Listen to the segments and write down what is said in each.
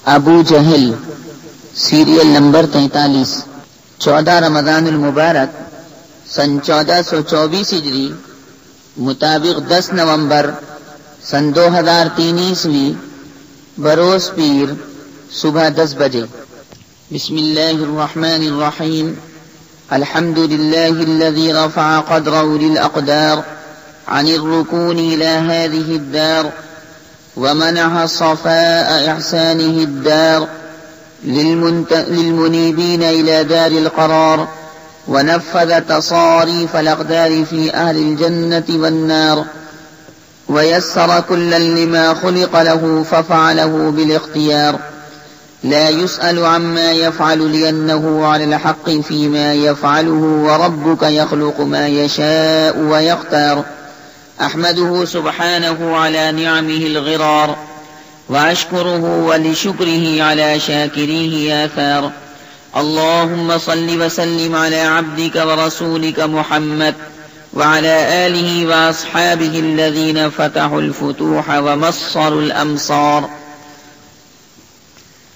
ابو جہل serial number 43 14 رمضان المبارک سن 1424 ہجری مطابق 10 نومبر سن 2003 عیسوی بروز پیر صبح 10 بجے. بسم اللہ الرحمن الرحیم. الحمد لله الذي رفع قدره للأقدار عن الركون إلى هذه الدار ومنح صفاء إحسانه الدار للمنيبين إلى دار القرار ونفذ تصاريف الأقدار في أهل الجنة والنار ويسر كلا لما خلق له ففعله بالاختيار لا يسأل عما يفعل لأنه على الحق فيما يفعله وربك يخلق ما يشاء ويختار. أحمده سبحانه على نعمه الغرار وأشكره ولشكره على شاكريه آثار. اللهم صل وسلم على عبدك ورسولك محمد وعلى آله وأصحابه الذين فتحوا الفتوح ومصروا الأمصار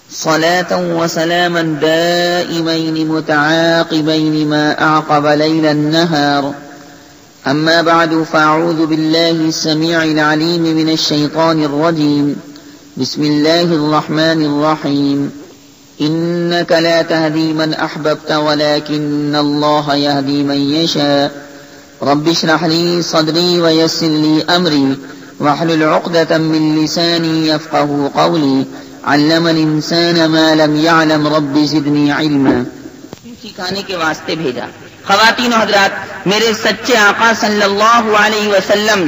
صلاة وسلاما دائمين متعاقبين ما أعقب ليل النهار. أما بعد فأعوذ بالله السميع العليم من الشيطان الرجيم. بسم الله الرحمن الرحيم. إنك لا تهدي من أحببت ولكن الله يهدي من يشاء. رب اشرح لي صدري ويسر لي أمري واحلل عقدة من لساني يفقه قولي. علم الانسان ما لم يعلم رب زدنی علما. سکھانے کے واسطے بھیجا. خواتین و حضرات، میرے سچے آقا صلی اللہ علیہ وسلم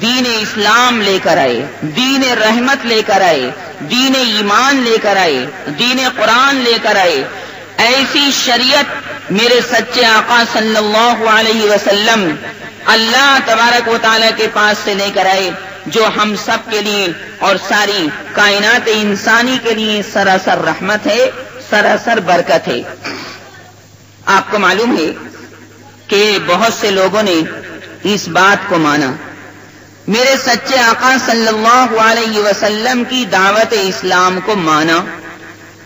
دین اسلام لے کر آئے، دین رحمت لے کر آئے، دین ایمان لے کر آئے، دین قرآن لے کر آئے. ایسی شریعت میرے سچے آقا صلی اللہ علیہ وسلم اللہ تبارک و تعالیٰ کے پاس سے لے کر آئے، جو ہم سب کے لیے اور ساری کائنات انسانی کے لیے سراسر رحمت ہے، سراسر برکت ہے. آپ کو معلوم ہے کہ بہت سے لوگوں نے اس بات کو مانا. میرے سچے آقا صلی اللہ علیہ وسلم کی دعوت اسلام کو مانا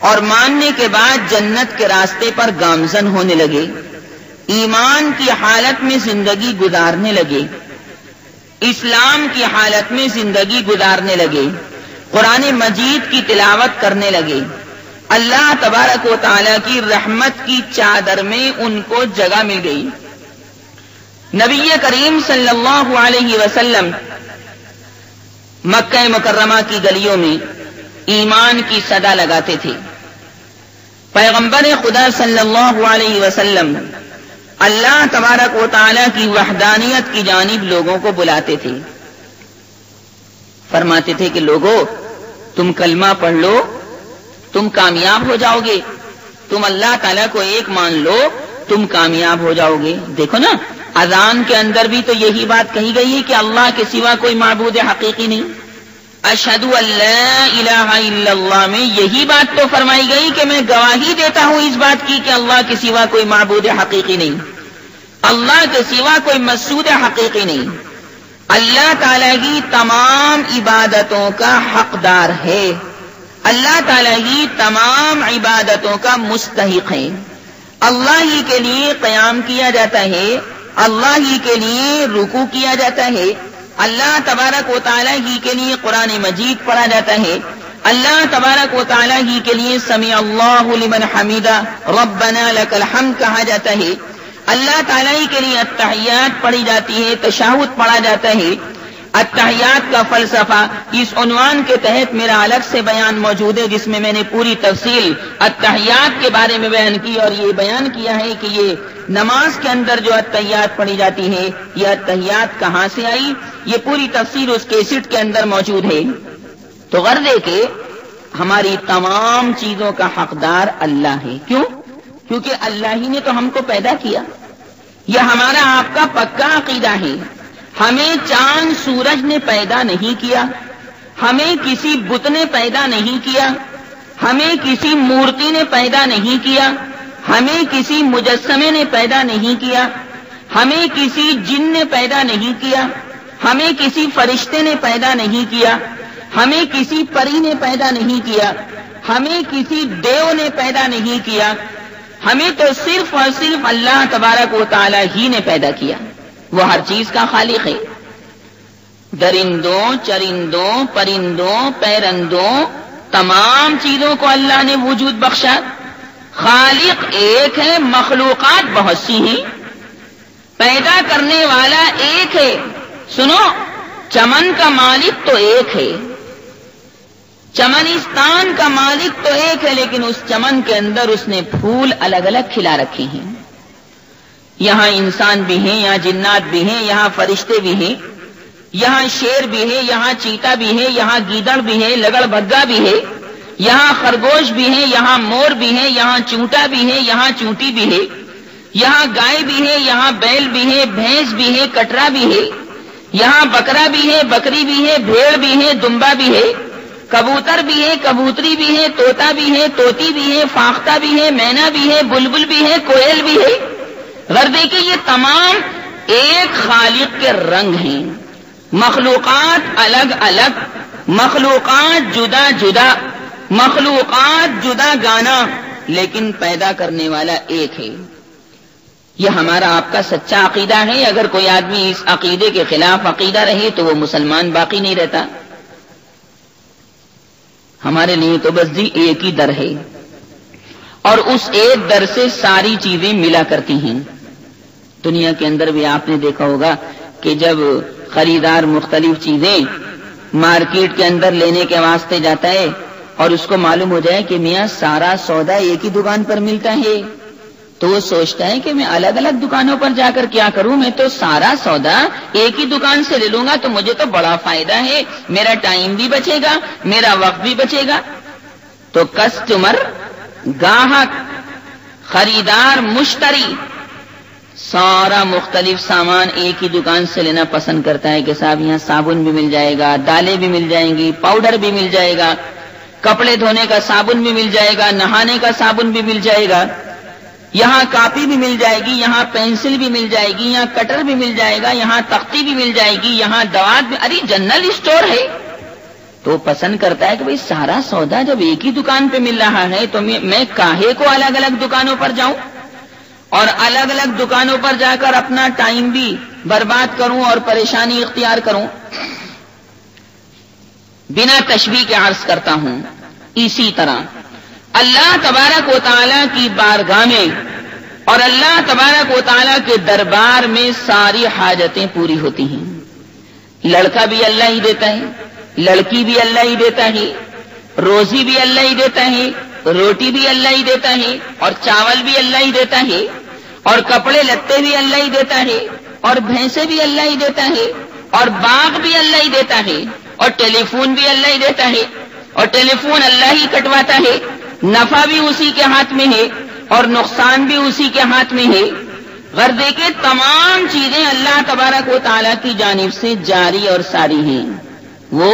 اور ماننے کے بعد جنت کے راستے پر گامزن ہونے لگے، ایمان کی حالت میں زندگی گزارنے لگے، اسلام کی حالت میں زندگی گزارنے لگے، قرآن مجید کی تلاوت کرنے لگے. اللہ تبارک و تعالیٰ کی رحمت کی چادر میں ان کو جگہ مل گئی. نبی کریم صلی اللہ علیہ وسلم مکہ مکرمہ کی گلیوں میں ایمان کی صدا لگاتے تھے. پیغمبر خدا صلی اللہ علیہ وسلم اللہ تبارک و تعالیٰ کی وحدانیت کی جانب لوگوں کو بلاتے تھے. فرماتے تھے کہ لوگو، تم کلمہ پڑھ لو، تم کامیاب ہو جاؤ گے. تم اللہ تعالیٰ کو ایک مان لو، تم کامیاب ہو جاؤ گے. دیکھو نا، اذان کے اندر بھی تو یہی بات کہی گئی ہے کہ اللہ کے سوا کوئی معبود حقیقی نہیں. اشہد ان لا الہ الا اللہ میں یہی بات تو فرمائی گئی کہ میں گواہی دیتا ہوں اس بات کی کہ اللہ کے سوا کوئی معبود حقیقی نہیں، اللہ کے سوا کوئی مسعود حقیقی نہیں. اللہ تعالیٰ کی تمام عبادتوں کا حقدار ہے، اللہ تعالیٰ کی تمام عبادتوں کا مستحق ہے. اللہ ہی کے لیے قیام کیا جاتا ہے، اللہ ہی کے لیے رکوع کیا جاتا ہے، اللہ تبارک و تعالیٰ ہی کے لیے قرآن مجید پڑھا جاتا ہے، اللہ تبارک و تعالیٰ ہی کے لیے سمع اللہ لمن حمیدہ ربنا لک الحمد کہا جاتا ہے، اللہ تعالیٰ ہی کے لیے التحیات پڑھی جاتی ہے، تشہد پڑھا جاتا ہے. التحیات کا فلسفہ اس عنوان کے تحت میرا الگ سے بیان موجود ہے، جس میں میں نے پوری تفصیل التحیات کے بارے میں بیان کی اور یہ بیان کیا ہے کہ یہ نماز کے اندر جو التحیات پڑھی جاتی ہے، یہ التحیات کہاں سے آئی، یہ پوری تفصیل اس کیسٹ کے اندر موجود ہے. تو غرض ہے کہ ہماری تمام چیزوں کا حقدار اللہ ہے. کیوں؟ کیونکہ اللہ ہی نے تو ہم کو پیدا کیا. یہ ہمارا آپ کا پکا عقیدہ ہے. ہمیں چاند سورج نے پیدا نہیں کیا، ہمیں کسی بت نے پیدا نہیں کیا، ہمیں کسی مورتی نے پیدا نہیں کیا، ہمیں کسی مجسمے نے پیدا نہیں کیا، ہمیں کسی جن نے پیدا نہیں کیا، ہمیں کسی فرشتے نے پیدا نہیں کیا، ہمیں کسی پری نے پیدا نہیں کیا، ہمیں کسی دیو نے پیدا نہیں کیا، ہمیں تو صرف اور صرف اللہ تبارک و تعالی ہی نے پیدا کیا، وہ ہر چیز کا خالق ہے۔ درندوں، چرندوں، پرندوں، پیرندوں، تمام چیزوں کو اللہ نے وجود بخشا۔ خالق ایک ہے، مخلوقات بہت سی ہیں، پیدا کرنے والا ایک ہے۔ سنو، چمن کا مالک تو ایک ہے، چمنستان کا مالک تو ایک ہے، لیکن اس چمن کے اندر اس نے پھول الگ الگ کھلا رکھے ہیں۔ یہاں انسان بھی ہیں، یہاں جنات بھی ہیں، یہاں فرشتے بھی ہیں، یہاں شیر بھی ہے، یہاں چیتا بھی ہے، یہاں گیدڑ بھی ہے، لگڑ بگا بھی ہے، یہاں خرگوش بھی ہے، یہاں مور بھی ہے، یہاں چونٹا بھی ہے، یہاں چونٹی بھی ہے، یہاں گائے بھی ہے، یہاں بیل بھی ہے، بھینس بھی ہے، کٹرا بھی ہے، یہاں بکرا بھی ہے، بکری بھی ہے، بھیڑ بھی ہے، دمبا بھی ہے، کبوتر بھی ہے، کبوتری بھی ہے، طوطا بھی ہے، طوطی بھی ہے، فاختہ بھی ہے، مینا بھی ہے، بلبل بھی ہے، کوئل بھی ہے۔ غور دیکھیں، یہ تمام ایک خالق کے رنگ ہیں۔ مخلوقات الگ الگ، مخلوقات جدا جدا، مخلوقات جدا گانا، لیکن پیدا کرنے والا ایک ہے۔ یہ ہمارا آپ کا سچا عقیدہ ہے۔ اگر کوئی آدمی اس عقیدے کے خلاف عقیدہ رہے تو وہ مسلمان باقی نہیں رہتا۔ ہمارے لیے تو بس جی ایک ہی در ہے، اور اس ایک در سے ساری چیزیں ملا کرتی ہیں۔ دنیا کے اندر بھی آپ نے دیکھا ہوگا کہ جب خریدار مختلف چیزیں مارکیٹ کے اندر لینے کے واسطے جاتا ہے اور اس کو معلوم ہو جائے کہ میاں سارا سودا ایک ہی دکان پر ملتا ہے، تو وہ سوچتا ہے کہ میں الگ الگ دکانوں پر جا کر کیا کروں، میں تو سارا سودا ایک ہی دکان سے لے لوں گا تو مجھے تو بڑا فائدہ ہے، میرا ٹائم بھی بچے گا، میرا وقت بھی بچے گا۔ تو کسٹمر، گاہک، خریدار، مشتری سارا مختلف سامان ایک ہی دکان سے لینا پسند کرتا ہے کہ صاحب یہاں صابن بھی مل جائے گا، دالیں بھی مل جائیں گی، پاؤڈر بھی مل جائے گا، کپڑے دھونے کا صابن بھی مل جائے گا، نہانے کا صابن بھی مل جائے گا، یہاں کاپی بھی مل جائے گی، یہاں پینسل بھی مل جائے گی، یہاں کٹر بھی مل جائے گا، یہاں تختی بھی مل جائے گی، یہاں دوات بھی، ارے جنرل اسٹور ہے۔ تو پسند کرتا ہے کہ بھئی سارا سودا جب ایک ہی دکان پہ مل رہا ہے تو میں کاہے کو الگ الگ دکانوں پر جاؤں اور الگ الگ دکانوں پر جا کر اپنا ٹائم بھی برباد کروں اور پریشانی اختیار کروں۔ بنا تشبیہ کے عرض کرتا ہوں، اسی طرح اللہ تبارک و تعالیٰ کی بارگاہ میں اور اللہ تبارک و تعالیٰ کے دربار میں ساری حاجتیں پوری ہوتی ہیں۔ لڑکا بھی اللہ ہی دیتا ہے، لڑکی بھی اللہ ہی دیتا ہے، روزی بھی اللہ ہی دیتا ہے، روٹی بھی اللہ ہی دیتا ہے، اور چاول بھی اللہ ہی دیتا ہے، اور کپڑے لتے بھی اللہ ہی دیتا ہے، اور بھینسیں بھی اللہ ہی دیتا ہے، اور باغ بھی اللہ ہی دیتا ہے، اور ٹیلی فون بھی اللہ ہی دیتا ہے، اور ٹیلی فون اللہ ہی کٹواتا ہے۔ نفع بھی اسی کے ہاتھ میں ہے اور نقصان بھی اسی کے ہاتھ میں ہے۔ غرضے کے تمام چیزیں اللہ تبارک و تعالیٰ کی جانب سے جاری اور ساری ہیں۔ وہ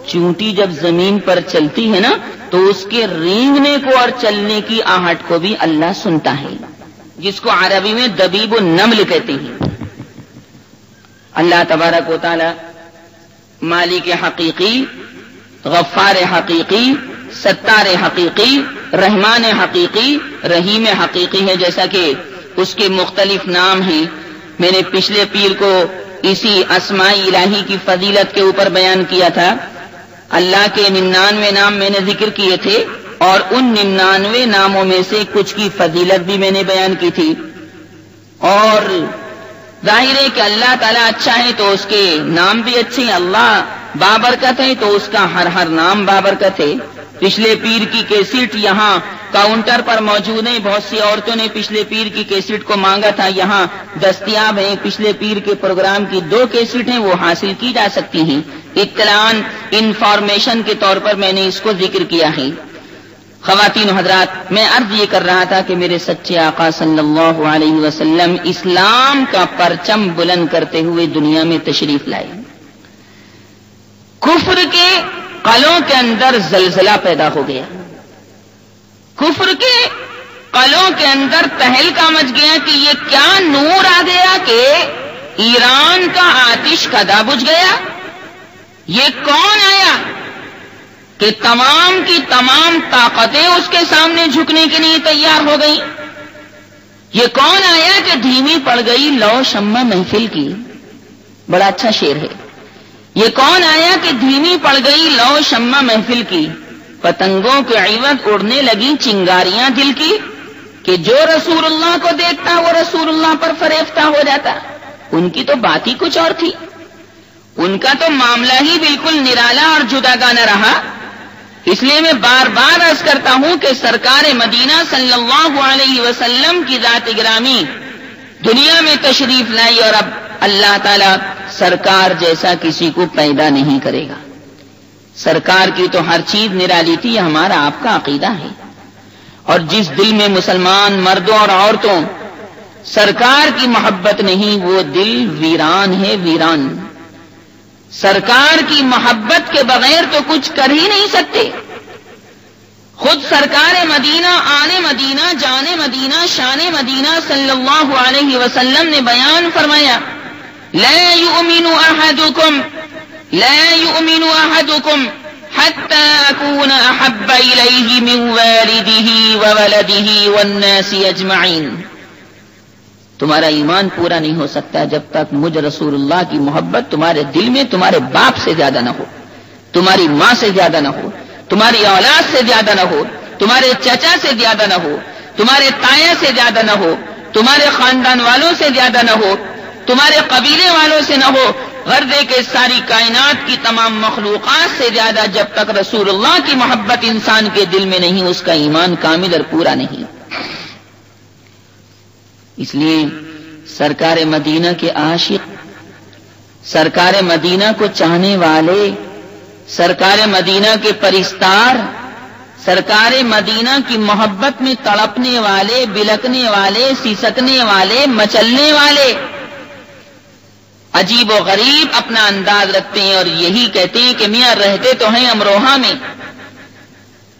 چونٹی جب زمین پر چلتی ہے نا تو اس کے رینگنے کو اور چلنے کی آہٹ کو بھی اللہ سنتا ہے، جس کو عربی میں دبیب النمل کہتے ہیں۔ اللہ تبارک و تعالیٰ مالک حقیقی، غفار حقیقی، ستار حقیقی، رحمان حقیقی، رحیم حقیقی ہے، جیسا کہ اس کے مختلف نام ہیں۔ میں نے پچھلے پیر کو اسی اسماء الہی کی فضیلت کے اوپر بیان کیا تھا۔ اللہ کے 99 نام میں نے ذکر کیے تھے اور ان 99 ناموں میں سے کچھ کی فضیلت بھی میں نے بیان کی تھی۔ اور ظاہر ہے کہ اللہ تعالیٰ اچھا ہے تو اس کے نام بھی اچھے ہیں، اللہ بابرکت ہے تو اس کا ہر نام بابرکت ہے۔ پچھلے پیر کی کیسٹ یہاں کاؤنٹر پر موجود ہیں، بہت سی عورتوں نے پچھلے پیر کی کیسٹ کو مانگا تھا، یہاں دستیاب ہیں۔ پچھلے پیر کے پروگرام کی 2 کیسٹ ہیں، وہ حاصل کی جا سکتی ہیں۔ اطلاع انفارمیشن کے طور پر میں نے اس کو ذکر کیا ہے۔ خواتین و حضرات، میں عرض یہ کر رہا تھا کہ میرے سچے آقا صلی اللہ علیہ وسلم اسلام کا پرچم بلند کرتے ہوئے دنیا میں تشریف لائے۔ کفر کے قلوں کے اندر زلزلہ پیدا ہو گیا، کفر کے قلوں کے اندر تہلکہ مچ گیا کہ یہ کیا نور آ گیا کہ ایران کا آتش کدا بجھ گیا، یہ کون آیا؟ کہ تمام کی تمام طاقتیں اس کے سامنے جھکنے کے لیے تیار ہو گئی. یہ کون آیا کہ دھیمی پڑ گئی لو شمع محفل کی؟ بڑا اچھا شعر ہے. یہ کون آیا کہ دھیمی پڑ گئی لو شمع محفل کی، پتنگوں کے عوض اڑنے لگی چنگاریاں دل کی، کہ جو رسول اللہ کو دیکھتا وہ رسول اللہ پر فریفتہ ہو جاتا. ان کی تو بات ہی کچھ اور تھی، ان کا تو معاملہ ہی بالکل نرالا اور جداگانہ رہا. اس لیے میں بار بار عرض کرتا ہوں کہ سرکار مدینہ صلی اللہ علیہ وسلم کی ذات گرامی دنیا میں تشریف لائی، اور اب اللہ تعالی سرکار جیسا کسی کو پیدا نہیں کرے گا. سرکار کی تو ہر چیز نرالی تھی، یہ ہمارا آپ کا عقیدہ ہے. اور جس دل میں مسلمان مردوں اور عورتوں سرکار کی محبت نہیں، وہ دل ویران ہے، ویران. سرکار کی محبت کے بغیر تو کچھ کر ہی نہیں سکتے. خود سرکار مدینہ، آنے مدینہ، جانے مدینہ، شان مدینہ صلی اللہ علیہ وسلم نے بیان فرمایا، لا يؤمن احدكم حتى اكون احب اليه من والده وولده والناس اجمعين. تمہارا ایمان پورا نہیں ہو سکتا جب تک مجھ رسول اللہ کی محبت تمہارے دل میں تمہارے باپ سے زیادہ نہ ہو، تمہاری ماں سے زیادہ نہ ہو، تمہاری اولاد سے زیادہ نہ ہو، تمہارے چچا سے زیادہ نہ ہو، تمہارے تایا سے زیادہ نہ ہو، تمہارے خاندان والوں سے زیادہ نہ ہو، تمہارے قبیلے والوں سے نہ ہو، غرضے کے ساری کائنات کی تمام مخلوقات سے زیادہ جب تک رسول اللہ کی محبت انسان کے دل میں نہیں، اس کا ایمان کامل اور پورا نہیں. اس لیے سرکار مدینہ کے عاشق، سرکار مدینہ کو چاہنے والے، سرکار مدینہ کے پرستار، سرکار مدینہ کی محبت میں تڑپنے والے، بلکنے والے، سسکنے والے، مچلنے والے عجیب و غریب اپنا انداز رکھتے ہیں اور یہی کہتے ہیں کہ میاں رہتے تو ہیں امروہہ میں،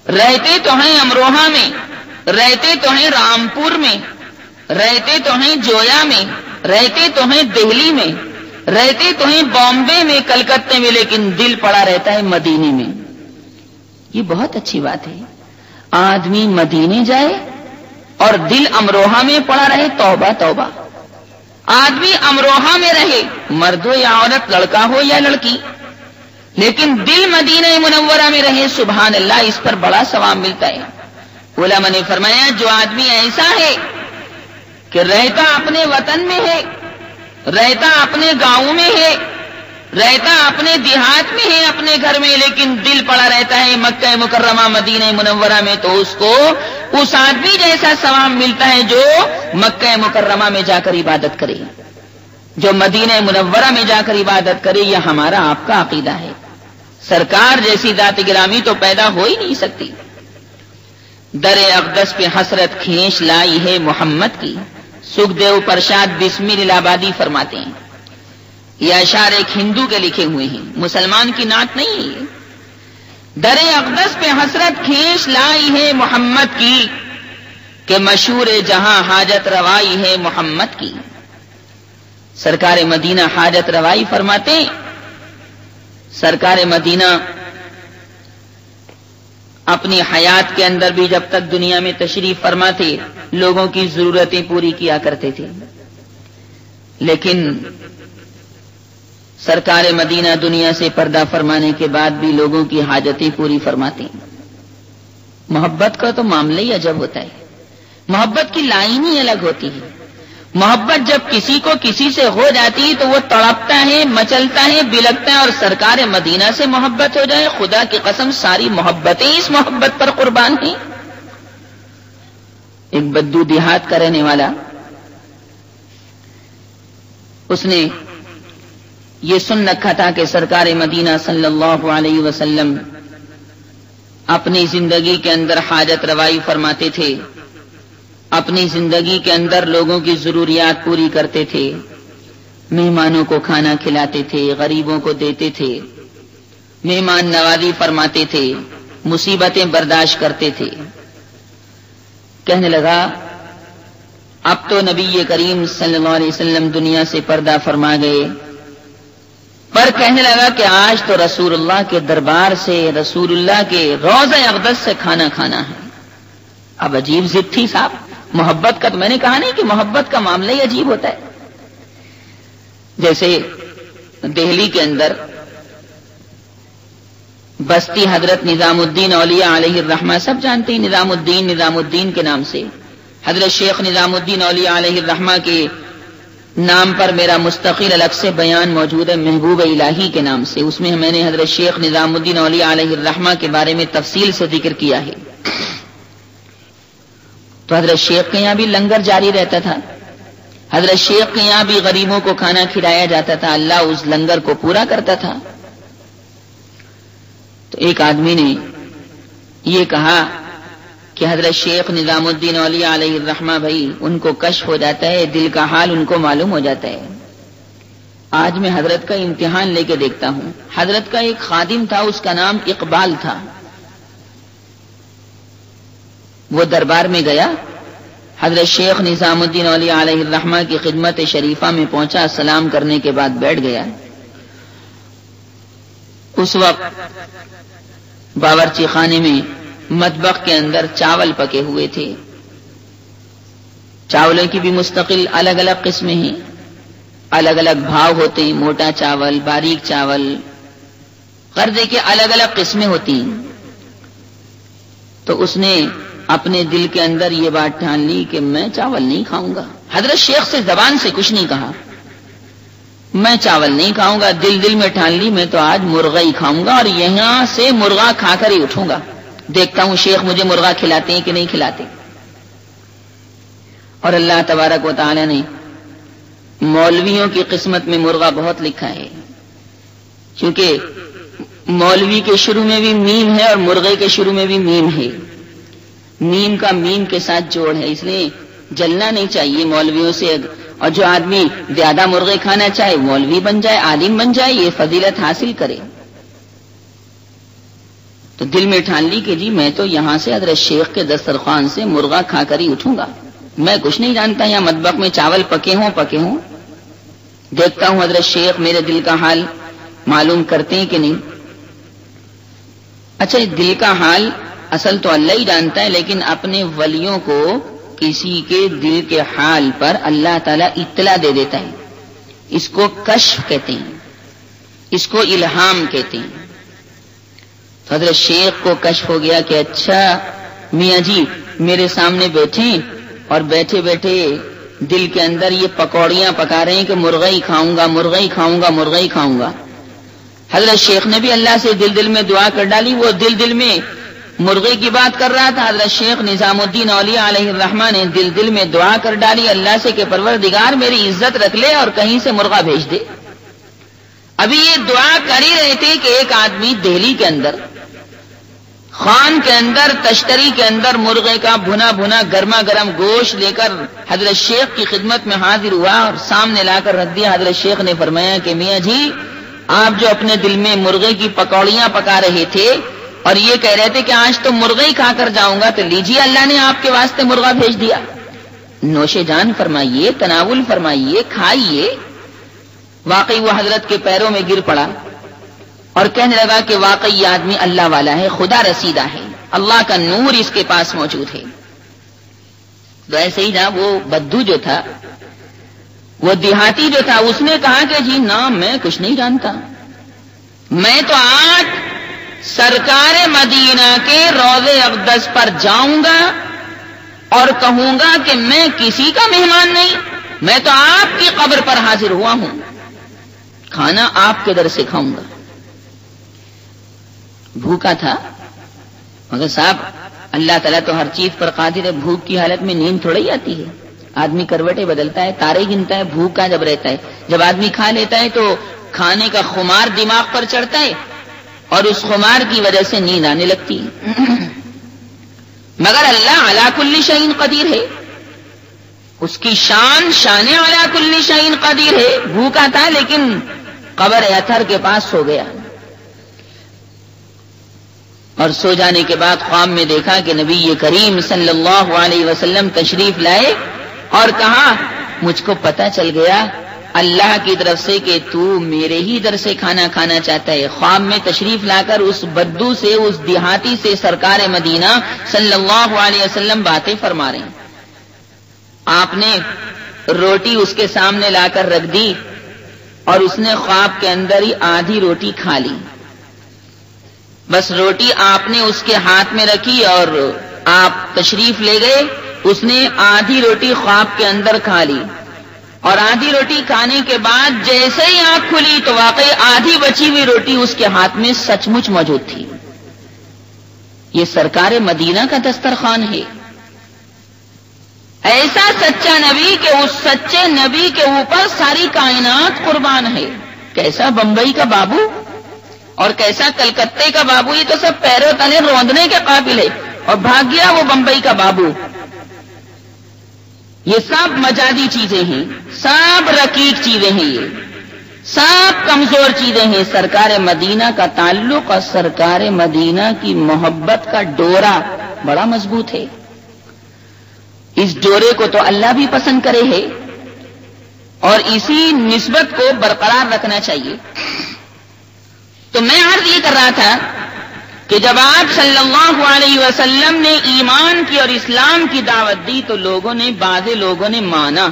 رہتے تو ہیں امروہہ میں، رہتے تو ہیں رامپور میں، رہتے تو ہیں جویا میں، رہتے تو ہیں دہلی میں، رہتے تو ہیں بامبے میں، کلکتے میں، لیکن دل پڑا رہتا ہے مدینے میں. یہ بہت اچھی بات ہے. آدمی مدینے جائے اور دل امروہہ میں پڑا رہے، توبہ توبہ. آدمی امروہہ میں رہے، مرد ہو یا عورت، لڑکا ہو یا لڑکی، لیکن دل مدینہ منورہ میں رہے، سبحان اللہ، اس پر بڑا ثواب ملتا ہے. علماء نے فرمایا جو آدمی ایسا ہے کہ رہتا اپنے وطن میں ہے، رہتا اپنے گاؤں میں ہے، رہتا اپنے دیہات میں ہے، اپنے گھر میں، لیکن دل پڑا رہتا ہے مکہ مکرمہ مدینہ منورہ میں، تو اس کو اس آدمی جیسا ثواب ملتا ہے جو مکہ مکرمہ میں جا کر عبادت کرے، جو مدینہ منورہ میں جا کر عبادت کرے. یہ ہمارا آپ کا عقیدہ ہے. سرکار جیسی ذات گرامی تو پیدا ہو ہی نہیں سکتی. در اقدس پہ حسرت کھینچ لائی ہے محمد کی، سکھ دیو پرشاد بسمل آبادی فرماتے ہیں. یہ اشعار ایک ہندو کے لکھے ہوئے ہیں، مسلمان کی نعت نہیں ہے. در اقدس پہ حسرت کھینچ لائی ہے محمد کی، کہ مشہور جہاں حاجت روائی ہے محمد کی. سرکار مدینہ حاجت روائی فرماتے ہیں. سرکار مدینہ اپنی حیات کے اندر بھی جب تک دنیا میں تشریف فرما تھے، لوگوں کی ضرورتیں پوری کیا کرتے تھے. لیکن سرکار مدینہ دنیا سے پردہ فرمانے کے بعد بھی لوگوں کی حاجتیں پوری فرماتے ہیں. محبت کا تو معاملہ ہی عجب ہوتا ہے. محبت کی لائن ہی الگ ہوتی ہے. محبت جب کسی کو کسی سے ہو جاتی ہے تو وہ تڑپتا ہے، مچلتا ہے، بلکتا ہے. اور سرکار مدینہ سے محبت ہو جائے، خدا کی قسم ساری محبتیں اس محبت پر قربان ہیں. ایک بدو دیہات کا رہنے والا، اس نے یہ سن رکھا تھا کہ سرکار مدینہ صلی اللہ علیہ وسلم اپنی زندگی کے اندر حاجت روائی فرماتے تھے، اپنی زندگی کے اندر لوگوں کی ضروریات پوری کرتے تھے، مہمانوں کو کھانا کھلاتے تھے، غریبوں کو دیتے تھے، مہمان نوازی فرماتے تھے، مصیبتیں برداشت کرتے تھے. کہنے لگا اب تو نبی کریم صلی اللہ علیہ وسلم دنیا سے پردہ فرما گئے، پر کہنے لگا کہ آج تو رسول اللہ کے دربار سے، رسول اللہ کے روضہ اقدس سے کھانا کھانا ہے۔ اب عجیب ضد تھی صاحب، محبت کا تو میں نے کہا نہیں کہ محبت کا معاملہ ہی عجیب ہوتا ہے۔ جیسے دہلی کے اندر بستی حضرت نظام الدین اولیاء علیہ الرحمہ، سب جانتے ہیں نظام الدین کے نام سے، حضرت شیخ نظام الدین اولیاء علیہ الرحمہ کے نام پر میرا مستقل الگ سے بیان موجود ہے، محبوب الہی کے نام سے۔ اس میں میں نے حضرت شیخ نظام الدین اولیاء علیہ الرحمہ کے بارے میں تفصیل سے ذکر کیا ہے۔ تو حضرت شیخ کے یہاں بھی لنگر جاری رہتا تھا، حضرت شیخ کے یہاں بھی غریبوں کو کھانا کھلایا جاتا تھا، اللہ اس لنگر کو پورا کرتا تھا۔ تو ایک آدمی نے یہ کہا کہ حضرت شیخ نظام الدین اولیاء علیہ الرحمہ بھائی ان کو کشف ہو جاتا ہے، دل کا حال ان کو معلوم ہو جاتا ہے۔ آج میں حضرت کا امتحان لے کے دیکھتا ہوں۔ حضرت کا ایک خادم تھا، اس کا نام اقبال تھا۔ وہ دربار میں گیا، حضرت شیخ نظام الدین اولیاء علیہ الرحمہ کی خدمت شریفہ میں پہنچا، سلام کرنے کے بعد بیٹھ گیا۔ اس وقت باورچی خانے میں مطبخ کے اندر چاول پکے ہوئے تھے۔ چاولوں کی بھی مستقل الگ الگ قسمیں ہیں، الگ الگ بھاؤ ہوتے ہیں، موٹا چاول، باریک چاول، قرضے کے الگ الگ قسمیں ہوتی ہیں۔ تو اس نے اپنے دل کے اندر یہ بات ٹھان لی کہ میں چاول نہیں کھاؤں گا۔ حضرت شیخ سے زبان سے کچھ نہیں کہا، میں چاول نہیں کھاؤں گا، دل میں ٹھان لی میں تو آج مرغا ہی کھاؤں گا، اور یہاں سے مرغا کھا کر ہی اٹھوں گا، دیکھتا ہوں شیخ مجھے مرغا کھلاتے ہیں کہ نہیں کھلاتے۔ اور اللہ تبارک و تعالی نے مولویوں کی قسمت میں مرغا بہت لکھا ہے، کیونکہ مولوی کے شروع میں بھی میم ہے اور مرغے کے شروع میں بھی میم ہے، میم کا میم کے ساتھ جوڑ ہے، اس لیے جلنا نہیں چاہیے مولویوں سے۔ اور جو آدمی زیادہ مرغے کھانا چاہے مولوی بن جائے، عالم بن جائے، یہ فضیلت حاصل کرے۔ تو دل میں ٹھان لی کہ جی میں تو یہاں سے حضرت شیخ کے دسترخوان سے مرغا کھا کر ہی اٹھوں گا، میں کچھ نہیں جانتا یہاں مطبخ میں چاول پکے ہوں، دیکھتا ہوں حضرت شیخ میرے دل کا حال معلوم کرتے ہیں کہ نہیں۔ اچھا، دل کا حال اصل تو اللہ ہی جانتا ہے، لیکن اپنے ولیوں کو کسی کے دل کے حال پر اللہ تعالیٰ اطلاع دے دیتا ہے، اس کو کشف کہتے ہیں، اس کو الہام کہتے ہیں۔ تو حضرت شیخ کو کشف ہو گیا کہ اچھا میاں جی میرے سامنے بیٹھے اور بیٹھے بیٹھے دل کے اندر یہ پکوڑیاں پکا رہے ہیں کہ مرغا ہی کھاؤں گا۔ حضرت شیخ نے بھی اللہ سے دل میں دعا کر ڈالی، وہ دل میں مرغے کی بات کر رہا تھا، حضرت شیخ نظام الدین اولیاء علیہ الرحمہ نے دل میں دعا کر ڈالی اللہ سے کہ پروردگار میری عزت رکھ لے اور کہیں سے مرغا بھیج دے۔ ابھی یہ دعا کر ہی رہے تھے کہ ایک آدمی دہلی کے اندر خان کے اندر تشتری کے اندر مرغے کا بھنا گرما گرم گوشت لے کر حضرت شیخ کی خدمت میں حاضر ہوا اور سامنے لا کر رکھ دیا۔ حضرت شیخ نے فرمایا کہ میاں جی آپ جو اپنے دل میں مرغے کی پکوڑیاں پکا رہے تھے اور یہ کہہ رہے تھے کہ آج تو مرغے ہی کھا کر جاؤں گا، تو لیجیے اللہ نے آپ کے واسطے مرغا بھیج دیا، نوش جان فرمائیے، تناول فرمائیے، کھائیے۔ واقعی وہ حضرت کے پیروں میں گر پڑا اور کہنے لگا کہ واقعی یہ آدمی اللہ والا ہے، خدا رسیدہ ہے، اللہ کا نور اس کے پاس موجود ہے۔ تو ایسے ہی نا وہ بدو جو تھا، وہ دیہاتی جو تھا، اس نے کہا کہ جی نا میں کچھ نہیں جانتا، میں تو آج سرکار مدینہ کے روضے اقدس پر جاؤں گا اور کہوں گا کہ میں کسی کا مہمان نہیں، میں تو آپ کی قبر پر حاضر ہوا ہوں، کھانا آپ کے در سے کھاؤں گا۔ بھوکا تھا، مگر صاحب اللہ تعالیٰ تو ہر چیز پر قادر ہے، بھوک کی حالت میں نیند تھوڑی ہی آتی ہے، آدمی کروٹیں بدلتا ہے، تارے گنتا ہے، بھوکا جب رہتا ہے، جب آدمی کھا لیتا ہے تو کھانے کا خمار دماغ پر چڑھتا ہے اور اس خمار کی وجہ سے نیند آنے لگتی ہے۔ مگر اللہ علی کل شیء قدیر ہے، اس کی شان علی کل شیء قدیر ہے۔ بھوکا تھا لیکن قبر اطہر کے پاس سو گیا، اور سو جانے کے بعد خواب میں دیکھا کہ نبی کریم صلی اللہ علیہ وسلم تشریف لائے اور کہا مجھ کو پتہ چل گیا اللہ کی طرف سے کہ تو میرے ہی در سے کھانا کھانا چاہتا ہے. خواب میں تشریف لا کر اس بدو سے، اس دیہاتی سے سرکار مدینہ صلی اللہ علیہ وسلم باتیں فرما رہے ہیں. آپ نے روٹی اس کے سامنے لا کر رکھ دی اور اس نے خواب کے اندر ہی آدھی روٹی کھا لی. بس روٹی آپ نے اس کے ہاتھ میں رکھی اور آپ تشریف لے گئے. اس نے آدھی روٹی خواب کے اندر کھا لی اور آدھی روٹی کھانے کے بعد جیسے ہی آنکھ کھلی تو واقعی آدھی بچی ہوئی روٹی اس کے ہاتھ میں سچ مچ موجود تھی. یہ سرکار مدینہ کا دسترخوان ہے. ایسا سچا نبی کہ اس سچے نبی کے اوپر ساری کائنات قربان ہے. کیسا بمبئی کا بابو اور کیسا کلکتے کا بابو، یہ تو سب پیروں تلے روندنے کے قابل ہے. اور بھاگ گیا وہ بمبئی کا بابو. یہ سب مجازی چیزیں ہیں، سب رقیق چیزیں ہیں، یہ سب کمزور چیزیں ہیں. سرکار مدینہ کا تعلق اور سرکار مدینہ کی محبت کا ڈورا بڑا مضبوط ہے. اس ڈورے کو تو اللہ بھی پسند کرے ہے اور اسی نسبت کو برقرار رکھنا چاہیے. تو میں عرض یہ کر رہا تھا کہ جب آپ صلی اللہ علیہ وسلم نے ایمان کی اور اسلام کی دعوت دی تو بعض لوگوں نے مانا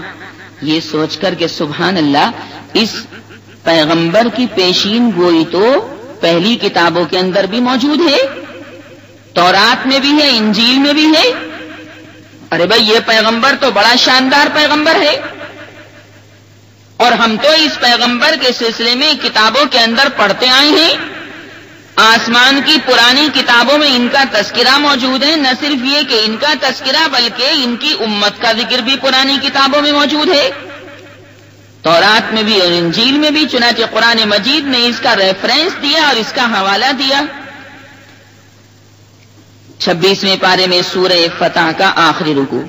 یہ سوچ کر کہ سبحان اللہ، اس پیغمبر کی پیشین گوئی تو پہلی کتابوں کے اندر بھی موجود ہے، تورات میں بھی ہے، انجیل میں بھی ہے. ارے بھائی یہ پیغمبر تو بڑا شاندار پیغمبر ہے اور ہم تو اس پیغمبر کے سلسلے میں کتابوں کے اندر پڑھتے آئے ہیں. آسمان کی پرانی کتابوں میں ان کا تذکرہ موجود ہے. نہ صرف یہ کہ ان کا تذکرہ بلکہ ان کی امت کا ذکر بھی پرانی کتابوں میں موجود ہے، تورات میں بھی اور انجیل میں بھی. چنانچہ قرآن مجید نے اس کا ریفرنس دیا اور اس کا حوالہ دیا. 26ویں پارے میں سورہ فتح کا آخری رکوع،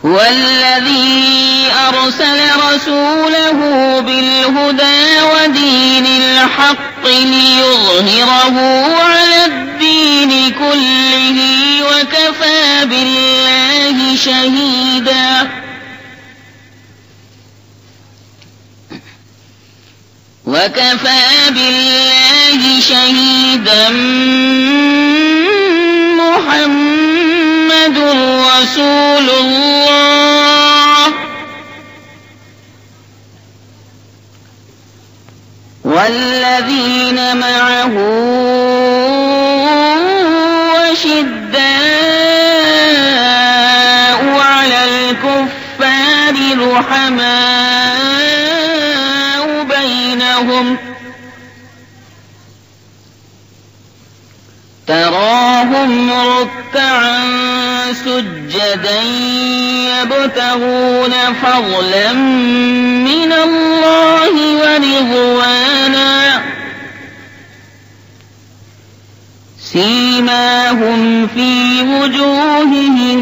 هو الذي أرسل رسوله بالهدى ودين الحق ليظهره على الدين كله وكفى بالله شهيدا. وكفى بالله شهيدا محمد رسول الله والذين معه أشداء على الكفار رحماء بينهم تراهم ركعا سجدا يبتغون فضلا من الله ورضوانا سيماهم في وجوههم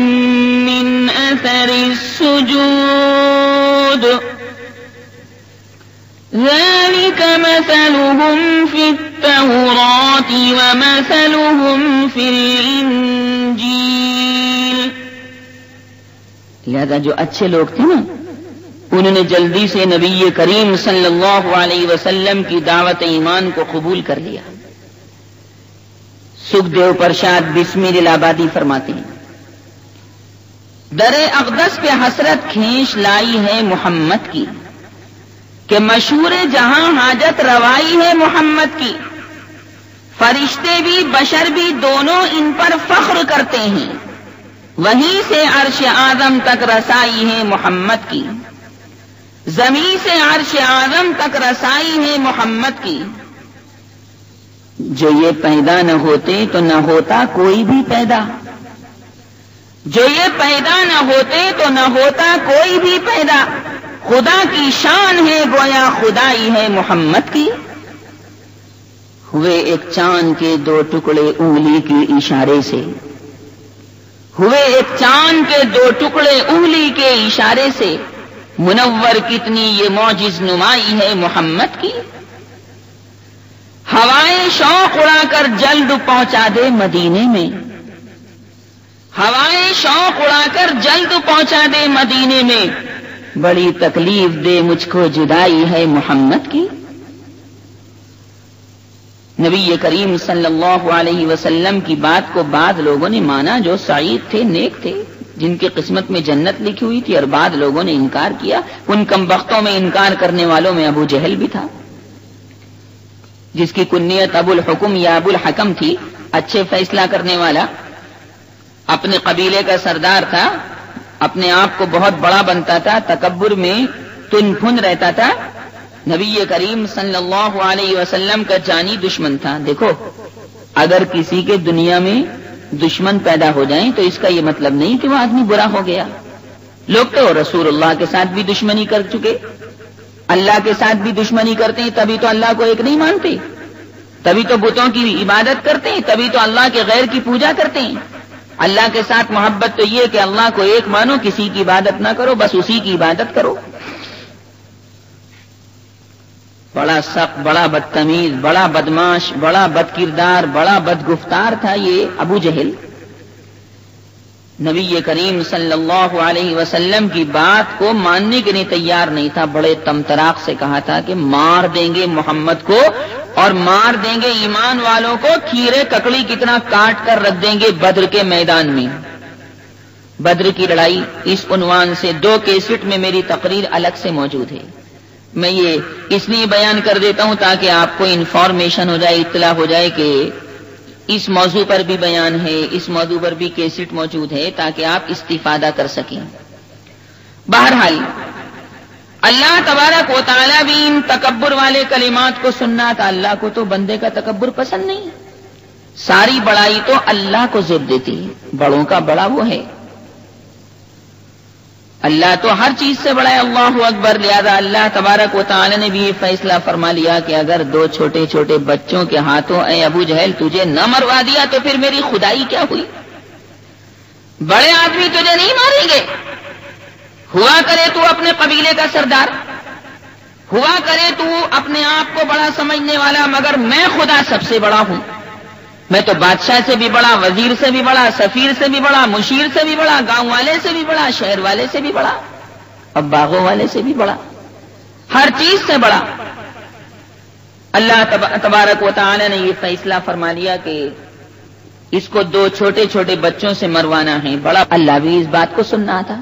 من أثر السجود ذلك مثلهم في التوراة ومثلهم في الإنجيل. لہذا جو اچھے لوگ تھے نا انہوں نے جلدی سے نبی کریم صلی اللہ علیہ وسلم کی دعوت ایمان کو قبول کر لیا. سکھ دیو پرشاد بسمیل آبادی فرماتے ہیں در اقدس پہ حسرت کھینچ لائی ہے محمد کی کہ مشہور جہاں حاجت روائی ہے محمد کی. فرشتے بھی بشر بھی دونوں ان پر فخر کرتے ہیں. وہیں سے عرش اعظم تک رسائی ہے محمد کی. زمین سے عرش اعظم تک رسائی ہے محمد کی. جو یہ پیدا نہ ہوتے تو نہ ہوتا کوئی بھی پیدا. جو یہ پیدا نہ ہوتے تو نہ ہوتا کوئی بھی پیدا. خدا کی شان ہے گویا خدائی ہے محمد کی. ہوئے ایک چاند کے 2 ٹکڑے انگلی کے اشارے سے. ہوئے ایک چاند کے 2 ٹکڑے انگلی کے اشارے سے. منور کتنی یہ معجز نمائی ہے محمد کی. ہوائیں شوق اڑا کر جلد پہنچا دے مدینے میں. ہوائیں شوق اڑا کر جلد پہنچا دے مدینے میں. بڑی تکلیف دے مجھ کو جدائی ہے محمد کی. نبی کریم صلی اللہ علیہ وسلم کی بات کو بعض لوگوں نے مانا جو سعید تھے، نیک تھے، جن کی قسمت میں جنت لکھی ہوئی تھی، اور بعض لوگوں نے انکار کیا. ان کمبختوں میں انکار کرنے والوں میں ابو جہل بھی تھا، جس کی کنیت ابو الحکم یا ابو الحکم تھی، اچھے فیصلہ کرنے والا، اپنے قبیلے کا سردار تھا، اپنے آپ کو بہت بڑا بنتا تھا، تکبر میں تن پھن رہتا تھا، نبی کریم صلی اللہ علیہ وسلم کا جانی دشمن تھا. دیکھو، اگر کسی کے دنیا میں دشمن پیدا ہو جائیں تو اس کا یہ مطلب نہیں کہ وہ آدمی برا ہو گیا. لوگ تو رسول اللہ کے ساتھ بھی دشمنی کر چکے، اللہ کے ساتھ بھی دشمنی کرتے ہیں، تبھی تو اللہ کو ایک نہیں مانتے، تبھی تو بتوں کی عبادت کرتے ہیں، تبھی تو اللہ کے غیر کی پوجا کرتے ہیں. اللہ کے ساتھ محبت تو یہ کہ اللہ کو ایک مانو، کسی کی عبادت نہ کرو، بس اسی کی عبادت کرو. بڑا سخت، بڑا بدتمیز، بڑا بدماش، بڑا بد کردار، بڑا بد گفتار تھا یہ ابو جہل. نبی کریم صلی اللہ علیہ وسلم کی بات کو ماننے کے لیے تیار نہیں تھا. بڑے تمتراق سے کہا تھا کہ مار دیں گے محمد کو، اور مار دیں گے ایمان والوں کو، کھیرے ککڑی کتنا کاٹ کر رکھ دیں گے بدر کے میدان میں. بدر کی لڑائی اس عنوان سے 2 کیسٹ میں میری تقریر الگ سے موجود ہے. میں یہ اس لیے بیان کر دیتا ہوں تاکہ آپ کو انفارمیشن ہو جائے، اطلاع ہو جائے کہ اس موضوع پر بھی بیان ہے، اس موضوع پر بھی کیسٹ موجود ہے، تاکہ آپ استفادہ کر سکیں. بہرحال اللہ تبارک و تعالیٰ بھی ان تکبر والے کلمات کو سننا تھا. اللہ کو تو بندے کا تکبر پسند نہیں. ساری بڑائی تو اللہ کو ضد دیتی ہے، بڑوں کا بڑا وہ ہے. اللہ تو ہر چیز سے بڑا ہے، اللہ اکبر. لہذا اللہ تبارک و تعالی نے بھی یہ فیصلہ فرما لیا کہ اگر 2 چھوٹے چھوٹے بچوں کے ہاتھوں اے ابو جہل تجھے نہ مروا دیا تو پھر میری خدائی کیا ہوئی؟ بڑے آدمی تجھے نہیں ماریں گے. ہوا کرے تو اپنے قبیلے کا سردار، ہوا کرے تو اپنے آپ کو بڑا سمجھنے والا، مگر میں خدا سب سے بڑا ہوں. میں تو بادشاہ سے بھی بڑا، وزیر سے بھی بڑا، سفیر سے بھی بڑا، مشیر سے بھی بڑا، گاؤں والے سے بھی بڑا، شہر والے سے بھی بڑا، اب باغوں والے سے بھی بڑا، ہر چیز سے بڑا. اللہ تبارک و تعالی نے یہ فیصلہ فرما لیا کہ اس کو 2 چھوٹے چھوٹے بچوں سے مروانا ہے. بڑا اللہ بھی اس بات کو سننا تھا،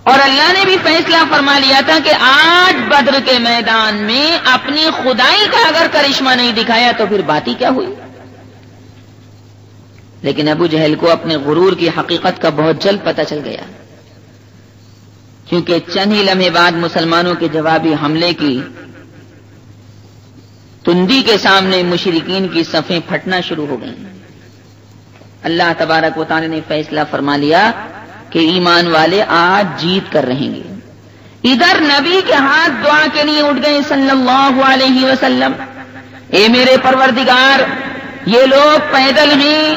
اور اللہ نے بھی فیصلہ فرما لیا تھا کہ آج بدر کے میدان میں اپنی خدائی کا اگر کرشمہ نہیں دکھایا تو پھر بات ہی کیا ہوئی. لیکن ابو جہل کو اپنے غرور کی حقیقت کا بہت جلد پتہ چل گیا، کیونکہ چند ہی لمحے بعد مسلمانوں کے جوابی حملے کی تندی کے سامنے مشرکین کی صفیں پھٹنا شروع ہو گئیں. اللہ تبارک و تعالی نے فیصلہ فرما لیا کہ ایمان والے آج جیت کر رہیں گے. ادھر نبی کے ہاتھ دعا کے لیے اٹھ گئے صلی اللہ علیہ وسلم. اے میرے پروردگار، یہ لوگ پیدل ہیں،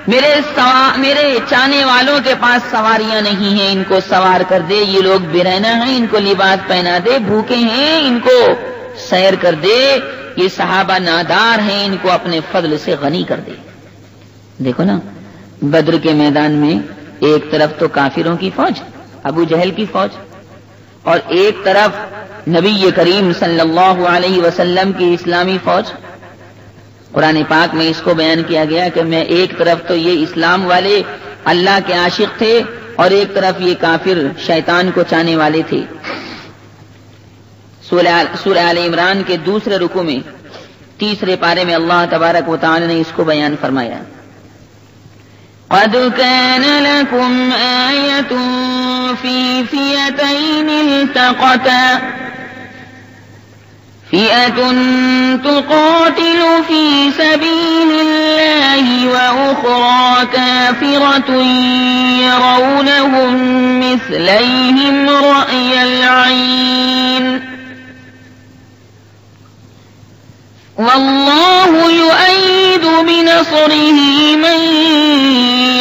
میرے چاہنے والوں کے پاس سواریاں نہیں ہیں، ان کو سوار کر دے. یہ لوگ برہنہ ہیں، ان کو لباس پہنا دے. بھوکے ہیں، ان کو سیر کر دے. یہ صحابہ نادار ہیں، ان کو اپنے فضل سے غنی کر دے. دیکھو نا، بدر کے میدان میں ایک طرف تو کافروں کی فوج، ابو جہل کی فوج، اور ایک طرف نبی کریم صلی اللہ علیہ وسلم کی اسلامی فوج. قرآن پاک میں اس کو بیان کیا گیا کہ میں ایک طرف تو یہ اسلام والے اللہ کے عاشق تھے اور ایک طرف یہ کافر شیطان کو چاہنے والے تھے. سورہ آل عمران کے دوسرے رکوع میں 3 پارے میں اللہ تبارک و تعالی نے اس کو بیان فرمایا. قد كان لكم آية في فئتين التقتا فئة تقاتل في سبيل الله وأخرى كافرة يرونهم مثليهم رأي العين والله يؤيد بنصره من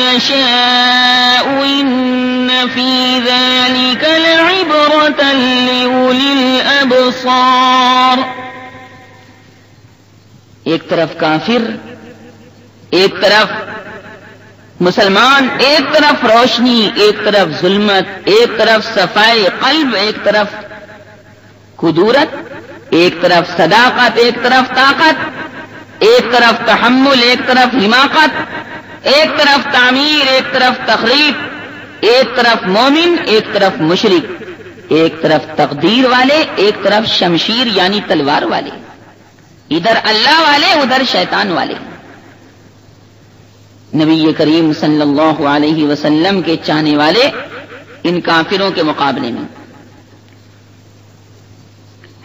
يشاء إن في ذلك لعبرة لأولي الأبصار. ایک طرف کافر، ایک طرف مسلمان ایک طرف روشنی، ایک طرف ظلمت، ایک طرف صفائی قلب، ایک طرف قدورت، ایک طرف صداقت، ایک طرف طاقت، ایک طرف تحمل، ایک طرف حماقت، ایک طرف تعمیر، ایک طرف تخریب، ایک طرف مومن، ایک طرف مشرک، ایک طرف تقدیر والے، ایک طرف شمشیر یعنی تلوار والے، ادھر اللہ والے ادھر شیطان والے۔ نبی کریم صلی اللہ علیہ وسلم کے چاہنے والے ان کافروں کے مقابلے میں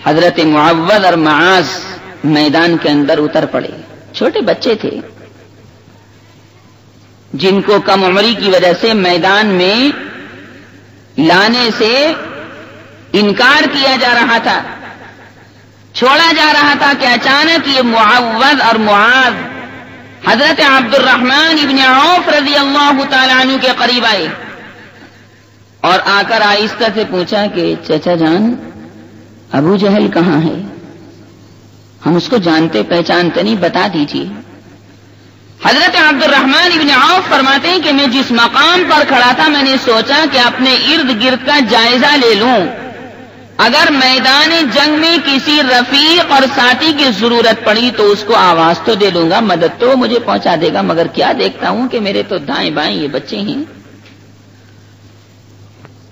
حضرت معوذ اور معاذ میدان کے اندر اتر پڑے۔ چھوٹے بچے تھے جن کو کم عمری کی وجہ سے میدان میں لانے سے انکار کیا جا رہا تھا، چھوڑا جا رہا تھا کہ اچانک یہ معوذ اور معاذ حضرت عبد الرحمن ابن عوف رضی اللہ تعالی عنہ کے قریب آئے اور آ کر آہستہ سے پوچھا کہ چچا جان ابو جہل کہاں ہے؟ ہم اس کو جانتے پہچانتے نہیں، بتا دیجیے۔ حضرت عبد الرحمن ابن عوف فرماتے ہیں کہ میں جس مقام پر کھڑا تھا میں نے سوچا کہ اپنے ارد گرد کا جائزہ لے لوں، اگر میدان جنگ میں کسی رفیق اور ساتھی کی ضرورت پڑی تو اس کو آواز تو دے لوں گا، مدد تو مجھے پہنچا دے گا، مگر کیا دیکھتا ہوں کہ میرے تو دائیں بائیں یہ بچے ہیں۔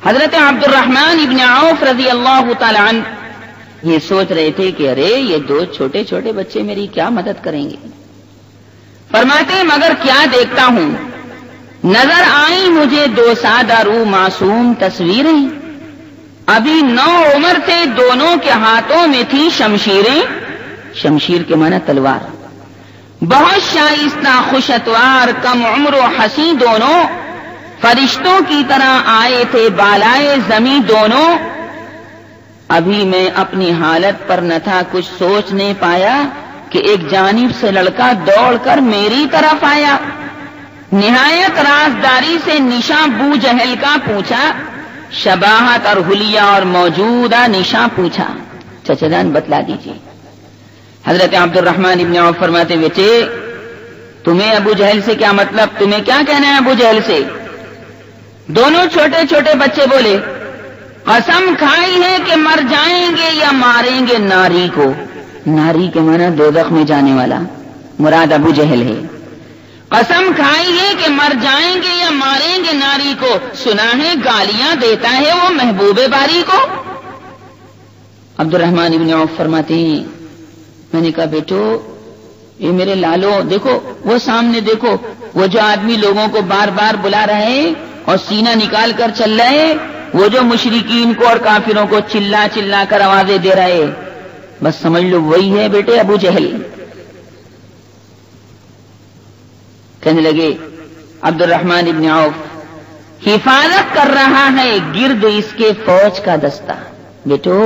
حضرت عبد الرحمن ابن عوف رضی اللہ تعالی عنہ یہ سوچ رہے تھے کہ ارے یہ دو چھوٹے چھوٹے بچے میری کیا مدد کریں گے۔ فرماتے ہیں مگر کیا دیکھتا ہوں، نظر آئی مجھے دو سادہ روح معصوم تصویریں، ابھی 9 عمر تھے، دونوں کے ہاتھوں میں تھی شمشیریں، شمشیر کے معنی تلوار، بہت شائستہ خوش اتوار، کم عمر و حسین، دونوں فرشتوں کی طرح آئے تھے، بالائے زمیں دونوں۔ ابھی میں اپنی حالت پر نہ تھا، کچھ سوچ نہیں پایا کہ ایک جانب سے لڑکا دوڑ کر میری طرف آیا، نہایت رازداری سے نشاں بو جہل کا پوچھا، شباہت اور حلیہ اور موجودہ نشاں پوچھا، چچا جان بتلا دیجیے۔ حضرت عبد الرحمن ابن عوف فرماتے بیٹے تمہیں ابو جہل سے کیا مطلب، تمہیں کیا کہنا ہے ابو جہل سے؟ دونوں چھوٹے چھوٹے بچے بولے قسم کھائی ہے کہ مر جائیں گے یا ماریں گے ناری کو، ناری کے معنی دوزخ میں جانے والا، مراد ابو جہل ہے۔ قسم کھائی ہے کہ مر جائیں گے یا ماریں گے ناری کو، سنا ہے گالیاں دیتا ہے وہ محبوب باری کو۔ عبد الرحمن ابن عوف فرماتے ہیں میں نے کہا بیٹو یہ میرے لالو دیکھو، وہ سامنے دیکھو، وہ جو آدمی لوگوں کو بار بار بلا رہے ہیں اور سینہ نکال کر چل رہے، وہ جو مشرکین کو اور کافروں کو چلا چلا کر آوازیں دے رہے، بس سمجھ لو وہی ہے بیٹے ابو جہل۔ کہنے لگے عبد الرحمن ابن عوف حفاظت کر رہا ہے گرد اس کے فوج کا دستہ، بیٹو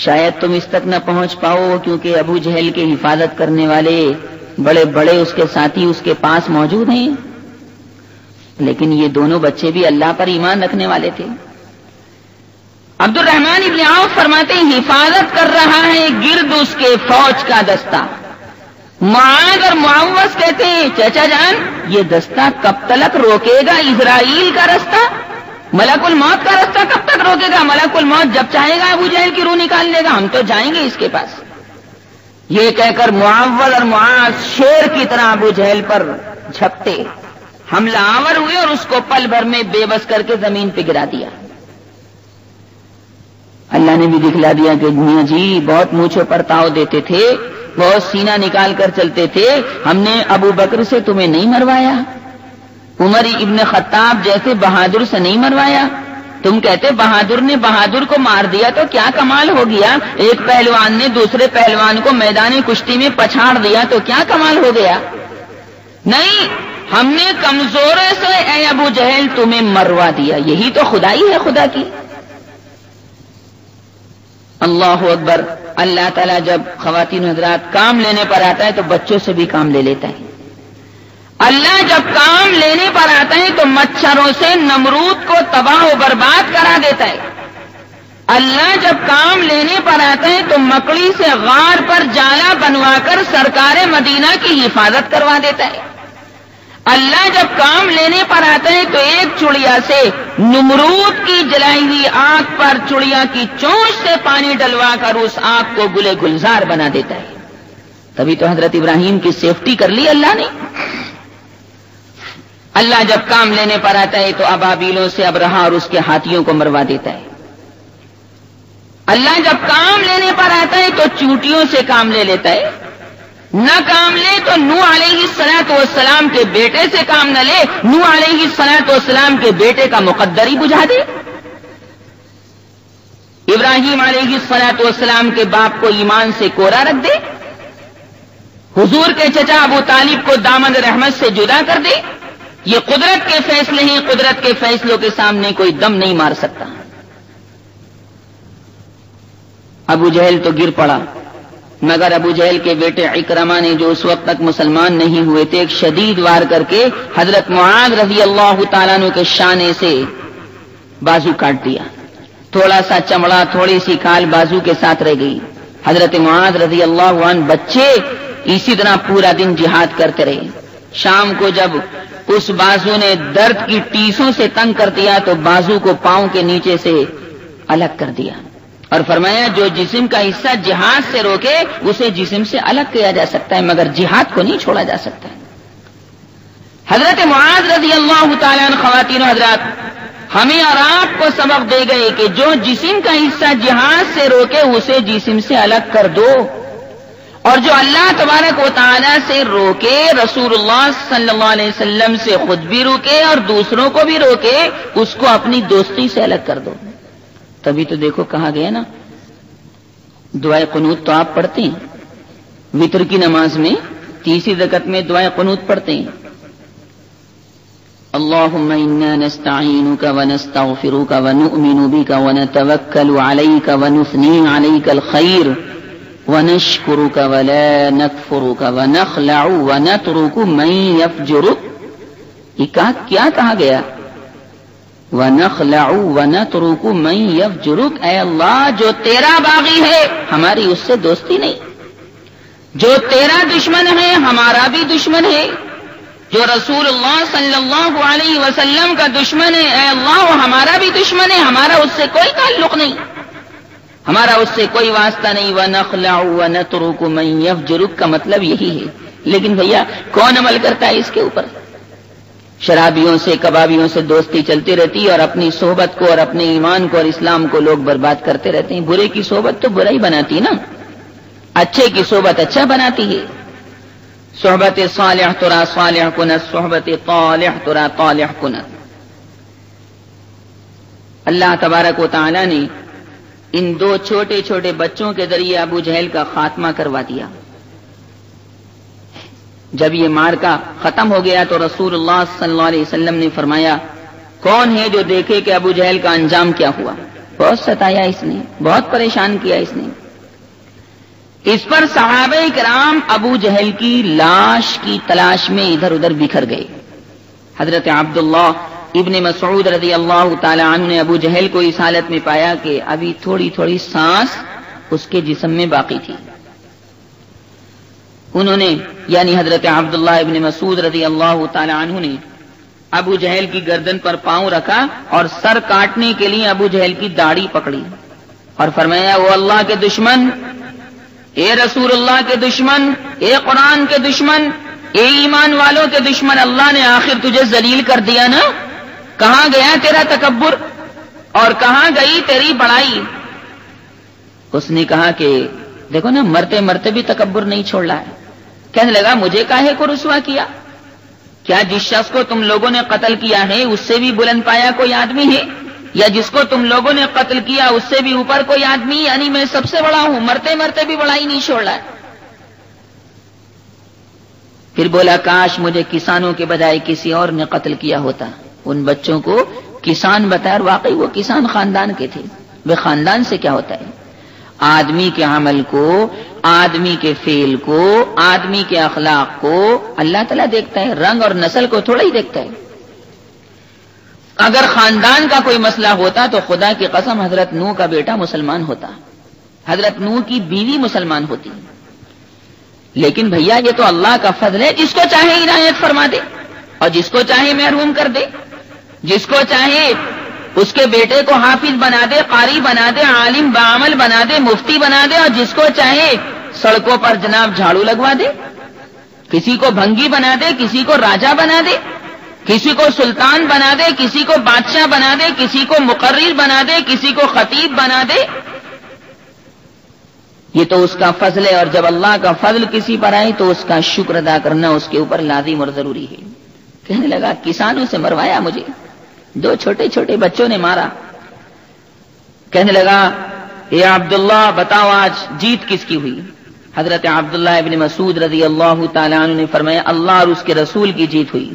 شاید تم اس تک نہ پہنچ پاؤ کیونکہ ابو جہل کے حفاظت کرنے والے بڑے بڑے اس کے ساتھی اس کے پاس موجود ہیں، لیکن یہ دونوں بچے بھی اللہ پر ایمان رکھنے والے تھے۔ عبد الرحمن ابن عوف فرماتے ہیں حفاظت کر رہا ہے گرد اس کے فوج کا دستہ۔ معاذ اور معوذ کہتے ہیں چچا جان یہ دستہ کب تک روکے گا اسرائیل کا رستہ، ملک الموت کا رستہ کب تک روکے گا؟ ملک الموت جب چاہے گا ابو جہل کی روح نکال لے گا، ہم تو جائیں گے اس کے پاس۔ یہ کہہ کر معوذ اور معاذ شیر کی طرح ابو جہل پر جھپٹے، حملہ آور ہوئے اور اس کو پل بھر میں بے بس کر کے زمین پہ گرا دیا۔ اللہ نے بھی دکھلا دیا کہ میاں جی بہت مونچھوں پر تاؤ دیتے تھے، بہت سینہ نکال کر چلتے تھے، ہم نے ابو بکر سے تمہیں نہیں مروایا، عمر ابن خطاب جیسے بہادر سے نہیں مروایا، تم کہتے بہادر نے بہادر کو مار دیا تو کیا کمال ہو گیا، ایک پہلوان نے دوسرے پہلوان کو میدان کشتی میں پچھاڑ دیا تو کیا کمال ہو گیا؟ نہیں، ہم نے کمزورے سے اے ابو جہل تمہیں مروا دیا، یہی تو خدائی ہے خدا کی۔ اللہ اکبر۔ اللہ تعالیٰ جب خواتین حضرات کام لینے پر آتا ہے تو بچوں سے بھی کام لے لیتا ہے۔ اللہ جب کام لینے پر آتا ہے تو مچھروں سے نمرود کو تباہ و برباد کرا دیتا ہے۔ اللہ جب کام لینے پر آتا ہے تو مکڑی سے غار پر جالا بنوا کر سرکار مدینہ کی حفاظت کروا دیتا ہے۔ اللہ جب کام لینے پر آتا ہے تو ایک چڑیا سے نمرود کی جلائی ہوئی آگ پر چڑیا کی چونچ سے پانی ڈلوا کر اس آگ کو گلے گلزار بنا دیتا ہے. تبھی تو حضرت ابراہیم کی سیفٹی کر لی اللہ نے. اللہ جب کام لینے پر آتا ہے تو ابابیلوں سے ابرہا اور اس کے ہاتھیوں کو مروا دیتا ہے. اللہ جب کام لینے پر آتا ہے تو چونٹیوں سے کام لے لیتا ہے. نہ کام لے تو نوح علیہ الصلوۃ والسلام کے بیٹے سے کام نہ لے, نوح علیہ الصلوۃ والسلام کے بیٹے کا مقدر ہی بجھا دے. ابراہیم علیہ الصلوۃ والسلام کے باپ کو ایمان سے کوڑا رکھ دے. حضور کے چچا ابو طالب کو دامن رحمت سے جدا کر دے. یہ قدرت کے فیصلے ہیں, قدرت کے فیصلوں کے سامنے کوئی دم نہیں مار سکتا. ابو جہل تو گر پڑا, مگر ابو جہل کے بیٹے اکرمہ نے جو اس وقت تک مسلمان نہیں ہوئے تھے ایک شدید وار کر کے حضرت معاذ رضی اللہ تعالیٰ عنہ کے شانے سے بازو کاٹ دیا. تھوڑا سا چمڑا, تھوڑی سی کھال بازو کے ساتھ رہ گئی. حضرت معاذ رضی اللہ عنہ بچے اسی طرح پورا دن جہاد کرتے رہے. شام کو جب اس بازو نے درد کی ٹیسوں سے تنگ کر دیا تو بازو کو پاؤں کے نیچے سے الگ کر دیا اور فرمایا جو جسم کا حصہ جہاد سے روکے اسے جسم سے الگ کیا جا سکتا ہے مگر جہاد کو نہیں چھوڑا جا سکتا. حضرت معاذ رضی اللہ تعالیٰ عنہ خواتین و حضرات ہمیں اور آپ کو سبق دے گئے کہ جو جسم کا حصہ جہاد سے روکے اسے جسم سے الگ کر دو, اور جو اللہ تبارک و تعالیٰ سے روکے, رسول اللہ صلی اللہ علیہ وسلم سے خود بھی روکے اور دوسروں کو بھی روکے, اس کو اپنی دوستی سے الگ کر دو. تبھی تو دیکھو کہا گیا نا, دعائے قنوت تو آپ پڑھتے ہیں, وتر کی نماز میں تیسری رکعت میں دعائے قنوت پڑھتے ہیں. اللهم انا نستعينك ونستغفرك ونؤمن بك ونتوكل عليك ونثني عليك الخير ونشكرك ولا نكفرك ونخلع ونترك من يفجرك. یہ کیا کہا گیا؟ وَنَخْلَعُ وَنَتْرُكُ مَن يَفْجُرُكَ, اے اللہ جو تیرا باغی ہے ہماری اس سے دوستی نہیں, جو تیرا دشمن ہے ہمارا بھی دشمن ہے, جو رسول اللہ صلی اللہ علیہ وسلم کا دشمن ہے اے اللہ وہ ہمارا بھی دشمن ہے, ہمارا اس سے کوئی تعلق نہیں, ہمارا اس سے کوئی واسطہ نہیں. وَنَخْلَعُ وَنَتْرُكُ مَن يَفْجُرُكَ کا مطلب یہی ہے. لیکن بھیا کون عمل کرتا ہے اس کے اوپر؟ شرابیوں سے کبابیوں سے دوستی چلتی رہتی ہے اور اپنی صحبت کو اور اپنے ایمان کو اور اسلام کو لوگ برباد کرتے رہتے ہیں. برے کی صحبت تو برا ہی بناتی نا, اچھے کی صحبت اچھا بناتی ہے. صحبت صالح ترا صالح کنت, صحبت طالح ترا طالح کنت. اللہ تبارک و تعالی نے ان دو چھوٹے چھوٹے بچوں کے ذریعے ابو جہل کا خاتمہ کروا دیا. جب یہ مارکا ختم ہو گیا تو رسول اللہ صلی اللہ علیہ وسلم نے فرمایا کون ہے جو دیکھے کہ ابو جہل کا انجام کیا ہوا. بہت ستایا اس نے, بہت پریشان کیا اس نے. اس پر صحابہ کرام ابو جہل کی لاش کی تلاش میں ادھر ادھر بکھر گئے. حضرت عبداللہ ابن مسعود رضی اللہ تعالی عنہ نے ابو جہل کو اس حالت میں پایا کہ ابھی تھوڑی تھوڑی سانس اس کے جسم میں باقی تھی. انہوں نے یعنی حضرت عبداللہ ابن مسعود رضی اللہ تعالی عنہ نے ابو جہل کی گردن پر پاؤں رکھا اور سر کاٹنے کے لیے ابو جہل کی داڑھی پکڑی اور فرمایا وہ اللہ کے دشمن, اے رسول اللہ کے دشمن, اے قرآن کے دشمن, اے ایمان والوں کے دشمن, اللہ نے آخر تجھے ذلیل کر دیا نا. کہاں گیا تیرا تکبر اور کہاں گئی تیری بڑائی؟ اس نے کہا کہ دیکھو نا مرتے مرتے بھی تکبر نہیں چھوڑ رہا ہے. کہنے لگا مجھے کاہے کو رسوا کیا؟ کیا جس شخص کو تم لوگوں نے قتل کیا ہے اس سے بھی بلند پایا کوئی آدمی ہے؟ یا جس کو تم لوگوں نے قتل کیا اس سے بھی اوپر کوئی آدمی؟ یعنی میں سب سے بڑا ہوں, مرتے مرتے بھی بڑائی نہیں چھوڑ رہا ہے. پھر بولا کاش مجھے کسانوں کے بجائے کسی اور نے قتل کیا ہوتا. ان بچوں کو کسان بتایا, واقعی وہ کسان خاندان کے تھے. وہ خاندان سے کیا ہوتا ہے؟ آدمی کے عمل کو, آدمی کے فعل کو, آدمی کے اخلاق کو اللہ تعالیٰ دیکھتا ہے, رنگ اور نسل کو تھوڑا ہی دیکھتا ہے. اگر خاندان کا کوئی مسئلہ ہوتا تو خدا کی قسم حضرت نوح کا بیٹا مسلمان ہوتا, حضرت نوح کی بیوی مسلمان ہوتی. لیکن بھیا یہ تو اللہ کا فضل ہے, جس کو چاہے عنایت فرما دے. اور جس کو چاہے محروم کر دے، جس کو چاہے اس کے بیٹے کو حافظ بنا دے، قاری بنا دے، عالم بعمل بنا دے، مفتی بنا دے، اور جس کو چاہے سڑکوں پر جناب جھاڑو لگوا دے، کسی کو بھنگی بنا دے، کسی کو راجا بنا دے، کسی کو سلطان بنا دے، کسی کو بادشاہ بنا دے، کسی کو مقرر بنا دے، کسی کو خطیب بنا دے. یہ تو اس کا فضل ہے، اور جب اللہ کا فضل کسی پر آئے تو اس کا شکر ادا کرنا اس کے اوپر لازم اور ضروری ہے. کہنے لگا کسانوں سے مروایا مجھے، 2 چھوٹے چھوٹے بچوں نے مارا. کہنے لگا اے عبداللہ بتاؤ آج جیت کس کی ہوئی؟ حضرت عبداللہ ابن مسعود رضی اللہ تعالیٰ عنہ نے فرمایا اللہ اور اس کے رسول کی جیت ہوئی.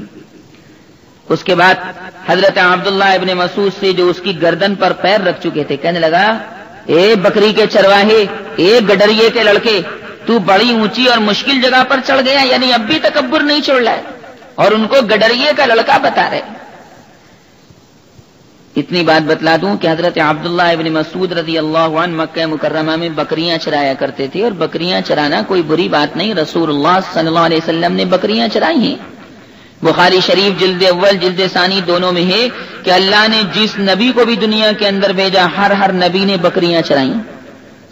اس کے بعد حضرت عبداللہ ابن مسعود سے جو اس کی گردن پر پیر رکھ چکے تھے کہنے لگا اے بکری کے چرواہے، اے گڈریے کے لڑکے، تو بڑی اونچی اور مشکل جگہ پر چڑھ گیا، یعنی اب بھی تکبر نہیں چھوڑ رہا ہے اور ان کو گڈریے کا لڑکا بتا رہے. اتنی بات بتلا دوں کہ حضرت عبداللہ ابن مسعود رضی اللہ عنہ مکہ مکرمہ میں بکریاں چرایا کرتے تھے، اور بکریاں چرانا کوئی بری بات نہیں. رسول اللہ صلی اللہ علیہ وسلم نے بکریاں چرائی ہیں. بخاری شریف جلد اول جلد ثانی دونوں میں ہے کہ اللہ نے جس نبی کو بھی دنیا کے اندر بھیجا ہر نبی نے بکریاں چرائیں.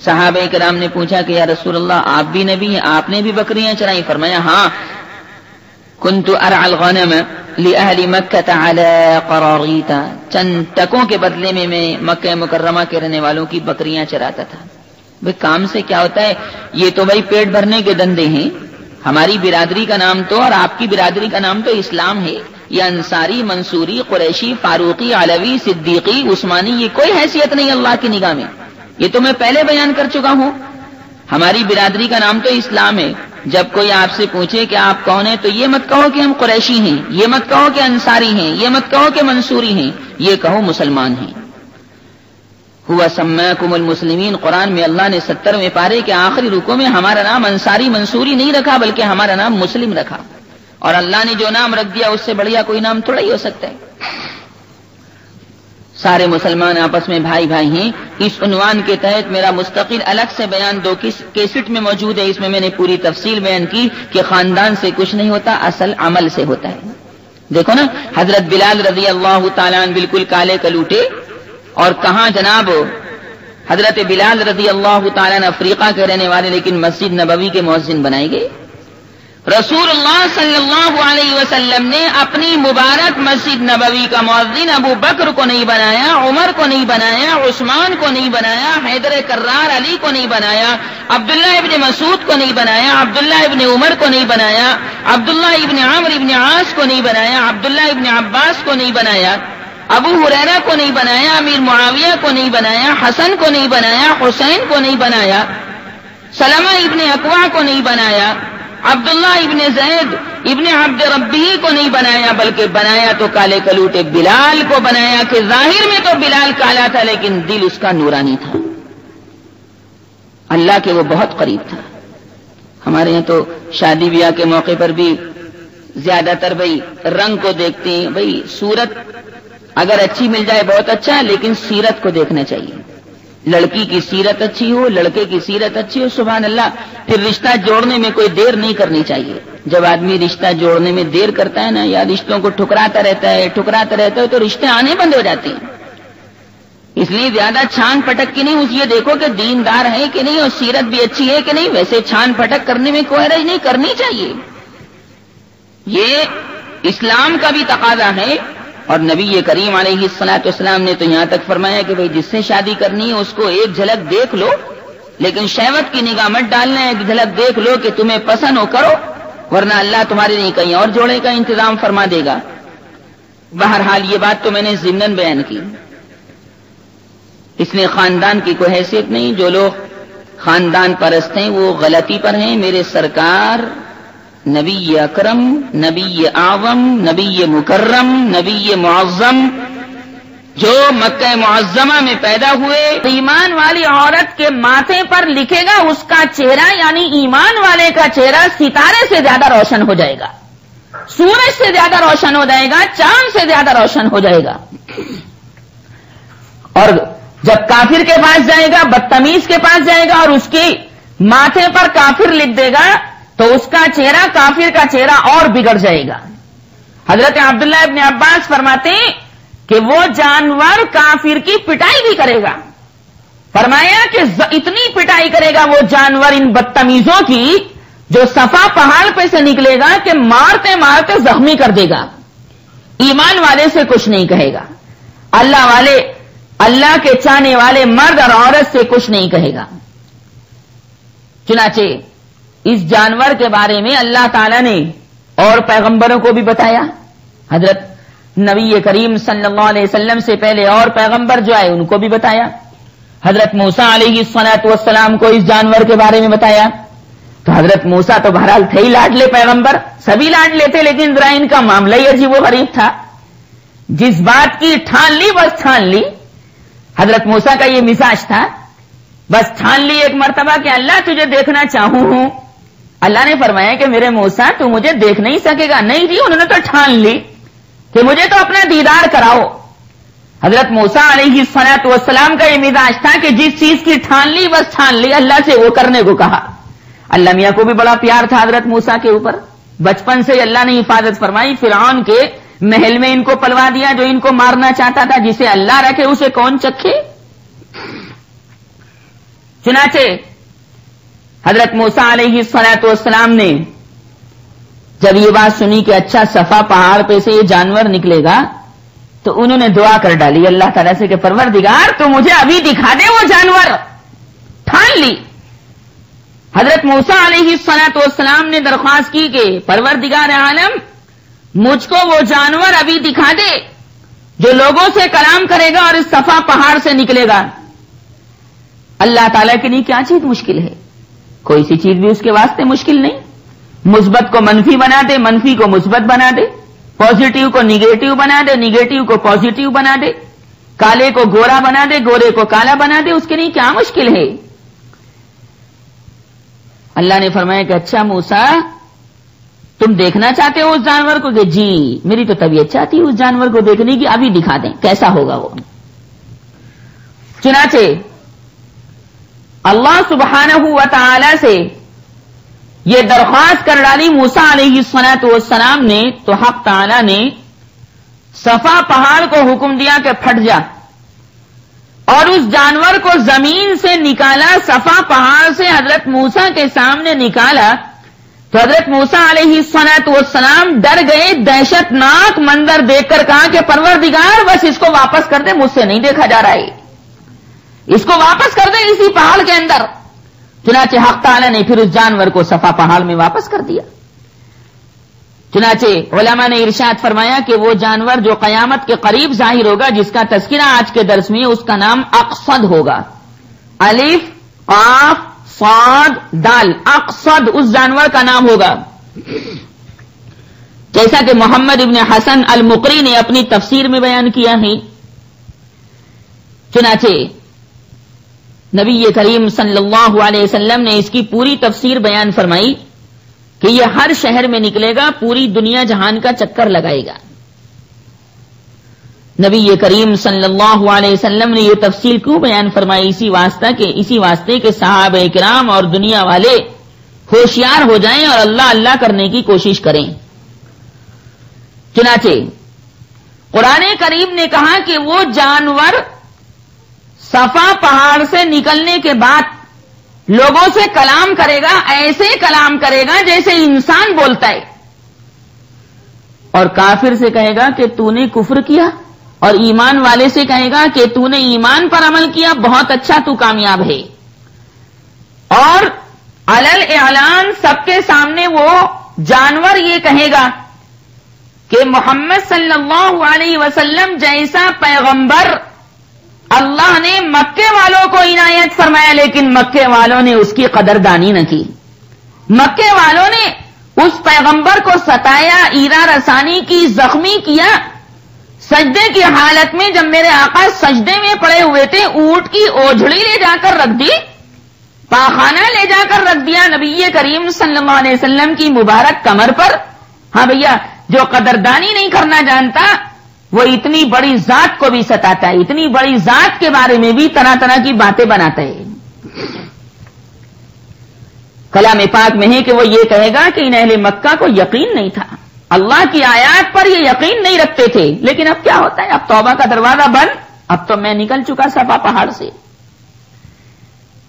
صحابہ کرام نے پوچھا کہ یا رسول اللہ آپ بھی نبی ہیں، آپ نے بھی بکریاں چرائیں؟ فرمایا ہاں، کنت ارعى الغنم لأهل مکہ علی قراریط، چند ٹکوں کے بدلے میں مکہ مکرمہ کے رہنے والوں کی بکریاں چراتا تھا. بھئی کام سے کیا ہوتا ہے؟ یہ تو بھائی پیٹ بھرنے کے دندے ہیں. ہماری برادری کا نام تو اور آپ کی برادری کا نام تو اسلام ہے. یہ انصاری، منصوری، قریشی، فاروقی، علوی، صدیقی، عثمانی، یہ کوئی حیثیت نہیں اللہ کی نگاہ میں. یہ تو میں پہلے بیان کر چکا ہوں. ہماری برادری کا نام تو اسلام ہے. جب کوئی آپ سے پوچھے کہ آپ کون ہیں تو یہ مت کہو کہ ہم قریشی ہیں، یہ مت کہو کہ انصاری ہیں، یہ مت کہو کہ منصوری ہیں، یہ کہو مسلمان ہیں. ہوا سماکم المسلمین، قرآن میں اللہ نے 70ویں پارے کے آخری رکوع میں ہمارا نام انصاری منصوری نہیں رکھا بلکہ ہمارا نام مسلم رکھا. اور اللہ نے جو نام رکھ دیا اس سے بڑھیا کوئی نام تھوڑا ہی ہو سکتا ہے. سارے مسلمان آپس میں بھائی بھائی ہیں. اس عنوان کے تحت میرا مستقل الگ سے بیان 2 کیسٹ میں موجود ہے. اس میں میں نے پوری تفصیل بیان کی کہ خاندان سے کچھ نہیں ہوتا، اصل عمل سے ہوتا ہے. دیکھو نا حضرت بلال رضی اللہ تعالیٰ عنہ بالکل کالے کلوٹے، اور کہاں جناب حضرت بلال رضی اللہ تعالیٰ عنہ افریقہ کے رہنے والے لیکن مسجد نبوی کے مؤذن بنائے گئے. رسول اللہ صلی اللہ علیہ وسلم نے اپنی مبارک مسجد نبوی کا مؤذن ابو بکر کو نہیں بنایا، عمر کو نہیں بنایا، عثمان کو نہیں بنایا، حیدر کرار علی کو نہیں بنایا، عبداللہ ابن مسعود کو نہیں بنایا، عبداللہ ابن عمر کو نہیں بنایا، عبداللہ ابن عمرو ابن عاص کو نہیں بنایا، عبداللہ ابن عباس کو نہیں بنایا، ابو ہریرہ کو نہیں بنایا، امیر معاویہ کو نہیں بنایا، حسن کو نہیں بنایا، حسین کو نہیں بنایا، سلمہ ابن اکوع کو نہیں بنایا، عبداللہ ابن زید ابن عبد ربی کو نہیں بنایا، بلکہ بنایا تو کالے کلوٹے بلال کو بنایا کہ ظاہر میں تو بلال کالا تھا لیکن دل اس کا نورانی تھا، اللہ کے وہ بہت قریب تھا. ہمارے یہاں تو شادی بیاہ کے موقع پر بھی زیادہ تر بھائی رنگ کو دیکھتے ہیں. بھائی صورت اگر اچھی مل جائے بہت اچھا، لیکن سیرت کو دیکھنا چاہیے. لڑکی کی سیرت اچھی ہو، لڑکے کی سیرت اچھی ہو، سبحان اللہ. پھر رشتہ جوڑنے میں کوئی دیر نہیں کرنی چاہیے. جب آدمی رشتہ جوڑنے میں دیر کرتا ہے نا، یا رشتوں کو ٹھکراتا رہتا ہے تو رشتے آنے بند ہو جاتے ہیں. اس لیے زیادہ چھان پٹک کی نہیں، اس یہ دیکھو کہ دیندار ہے کہ نہیں اور سیرت بھی اچھی ہے کہ نہیں. ویسے چھان پٹک کرنے میں کوئی حرج نہیں، کرنی چاہیے. یہ اسلام کا بھی تقاضا ہے. اور نبی کریم علیہ الصلوۃ والسلام نے تو یہاں تک فرمایا کہ بھئی جس سے شادی کرنی ہے اس کو ایک جھلک دیکھ لو، لیکن شہوت کی نگاہ مت ڈالنا ہے. ایک جھلک دیکھ لو کہ تمہیں پسند ہو کرو، ورنہ اللہ تمہارے لیے کہیں اور جوڑے کا انتظام فرما دے گا. بہرحال یہ بات تو میں نے ضمناً بیان کی. اس لیے خاندان کی کوئی حیثیت نہیں. جو لوگ خاندان پرست ہیں وہ غلطی پر ہیں. میرے سرکار نبی اکرم، نبی اعظم، نبی مکرم، نبی معظم جو مکہ معظمہ میں پیدا ہوئے، ایمان والی عورت کے ماتھے پر لکھے گا اس کا چہرہ، یعنی ایمان والے کا چہرہ ستارے سے زیادہ روشن ہو جائے گا، سورج سے زیادہ روشن ہو جائے گا، چاند سے زیادہ روشن ہو جائے گا. اور جب کافر کے پاس جائے گا، بدتمیز کے پاس جائے گا اور اس کی ماتھے پر کافر لکھ دے گا تو اس کا چہرہ، کافر کا چہرہ اور بگڑ جائے گا. حضرت عبداللہ ابن عباس فرماتے ہیں کہ وہ جانور کافر کی پٹائی بھی کرے گا. فرمایا کہ اتنی پٹائی کرے گا وہ جانور ان بدتمیزوں کی جو صفا پہاڑ پہ سے نکلے گا کہ مارتے مارتے زخمی کر دے گا. ایمان والے سے کچھ نہیں کہے گا. اللہ کے چاہنے والے مرد اور عورت سے کچھ نہیں کہے گا. چنانچہ اس جانور کے بارے میں اللہ تعالی نے اور پیغمبروں کو بھی بتایا. حضرت نبی کریم صلی اللہ علیہ وسلم سے پہلے اور پیغمبر جو آئے ان کو بھی بتایا. حضرت موسیٰ علیہ الصلوۃ والسلام کو اس جانور کے بارے میں بتایا. تو حضرت موسیٰ تو بہرحال تھے ہی لاڈلے پیغمبر، سبھی لاڈلے تھے، لیکن ذرا ان کا معاملہ ہی عجیب و غریب تھا. جس بات کی ٹھان لی بس ٹھان لی. حضرت موسیٰ کا یہ مزاج تھا، بس ٹھان لی ایک مرتبہ کہ اللہ تجھے دیکھنا چاہوں ہوں. اللہ نے فرمایا کہ میرے موسیٰ تو مجھے دیکھ نہیں سکے گا. نہیں جی، انہوں نے تو ٹھان لی کہ مجھے تو اپنا دیدار کراؤ. حضرت موسیٰ علیہ الصلوۃ والسلام کا یہ مزاج تھا کہ جس چیز کی ٹھان لی بس ٹھان لی، اللہ سے وہ کرنے کو کہا. اللہ میاں کو بھی بڑا پیار تھا حضرت موسیٰ کے اوپر. بچپن سے اللہ نے حفاظت فرمائی. فرعون کے محل میں ان کو پلوا دیا جو ان کو مارنا چاہتا تھا. جسے اللہ رکھے اسے کون چکھے. چنانچہ حضرت موسیٰ علیہ الصلوۃ والسلام نے جب یہ بات سنی کہ اچھا صفا پہاڑ پہ سے یہ جانور نکلے گا تو انہوں نے دعا کر ڈالی اللہ تعالیٰ سے کہ پروردگار تو مجھے ابھی دکھا دے وہ جانور. ٹھان لی. حضرت موسیٰ علیہ الصلوۃ والسلام نے درخواست کی کہ پروردگار عالم مجھ کو وہ جانور ابھی دکھا دے جو لوگوں سے کلام کرے گا اور اس صفا پہاڑ سے نکلے گا. اللہ تعالیٰ کے لیے کیا چیز مشکل ہے؟ کوئی سی چیز بھی اس کے واسطے مشکل نہیں. مثبت کو منفی بنا دے، منفی کو مثبت بنا دے، پازیٹیو کو نگیٹو بنا دے، نگیٹو کو پازیٹیو بنا دے، کالے کو گورا بنا دے، گورے کو کالا بنا دے. اس کے لیے کیا مشکل ہے؟ اللہ نے فرمایا کہ اچھا موسیٰ تم دیکھنا چاہتے ہو اس جانور کو؟ کہ جی میری تو طبیعت چاہتی ہے اس جانور کو دیکھنے کی. ابھی دکھا دیں کیسا ہوگا وہ. چنانچہ اللہ سبحانہ و تعالی سے یہ درخواست کر ڈالی موسیٰ علیہ الصلوۃ والسلام نے تو حق تعالی نے صفا پہاڑ کو حکم دیا کہ پھٹ جا، اور اس جانور کو زمین سے نکالا. صفا پہاڑ سے حضرت موسیٰ کے سامنے نکالا تو حضرت موسیٰ علیہ الصلوۃ والسلام ڈر گئے. دہشت ناک منظر دیکھ کر کہا کہ پروردگار بس اس کو واپس کر دے، مجھ سے نہیں دیکھا جا رہا ہے، اس کو واپس کر دے اسی پہاڑ کے اندر. چنانچہ حق تعالی نے پھر اس جانور کو صفا پہاڑ میں واپس کر دیا. چنانچہ علماء نے ارشاد فرمایا کہ وہ جانور جو قیامت کے قریب ظاہر ہوگا جس کا تذکرہ آج کے درس میں، اس کا نام اقصد ہوگا. الف قاف صاد دال، اقصد اس جانور کا نام ہوگا. جیسا کہ محمد ابن حسن المقری نے اپنی تفسیر میں بیان کیا ہے. چنانچہ نبی کریم صلی اللہ علیہ وسلم نے اس کی پوری تفسیر بیان فرمائی کہ یہ ہر شہر میں نکلے گا، پوری دنیا جہان کا چکر لگائے گا. نبی کریم صلی اللہ علیہ وسلم نے یہ تفصیل کیوں بیان فرمائی؟ اسی واسطے کہ صحابہ کرام اور دنیا والے ہوشیار ہو جائیں اور اللہ اللہ کرنے کی کوشش کریں. چنانچہ قرآن کریم نے کہا کہ وہ جانور صفا پہاڑ سے نکلنے کے بعد لوگوں سے کلام کرے گا، ایسے کلام کرے گا جیسے انسان بولتا ہے، اور کافر سے کہے گا کہ تو نے کفر کیا، اور ایمان والے سے کہے گا کہ تو نے ایمان پر عمل کیا، بہت اچھا تو کامیاب ہے. اور علل اعلان سب کے سامنے وہ جانور یہ کہے گا کہ محمد صلی اللہ علیہ وسلم جیسا پیغمبر اللہ نے مکے والوں کو عنایت فرمایا، لیکن مکے والوں نے اس کی قدردانی نہ کی. مکے والوں نے اس پیغمبر کو ستایا، ایرا رسانی کی، زخمی کیا. سجدے کی حالت میں جب میرے آقا سجدے میں پڑے ہوئے تھے، اونٹ کی اوجھڑی لے جا کر رکھ دی، پاخانہ لے جا کر رکھ دیا نبی کریم صلی اللہ علیہ وسلم کی مبارک کمر پر. ہاں بھیا، جو قدردانی نہیں کرنا جانتا وہ اتنی بڑی ذات کو بھی ستاتا ہے، اتنی بڑی ذات کے بارے میں بھی طرح طرح کی باتیں بناتا ہے. کلام پاک میں ہے کہ وہ یہ کہے گا کہ ان اہل مکہ کو یقین نہیں تھا اللہ کی آیات پر یہ یقین نہیں رکھتے تھے، لیکن اب کیا ہوتا ہے، اب توبہ کا دروازہ بند، اب تو میں نکل چکا صفا پہاڑ سے.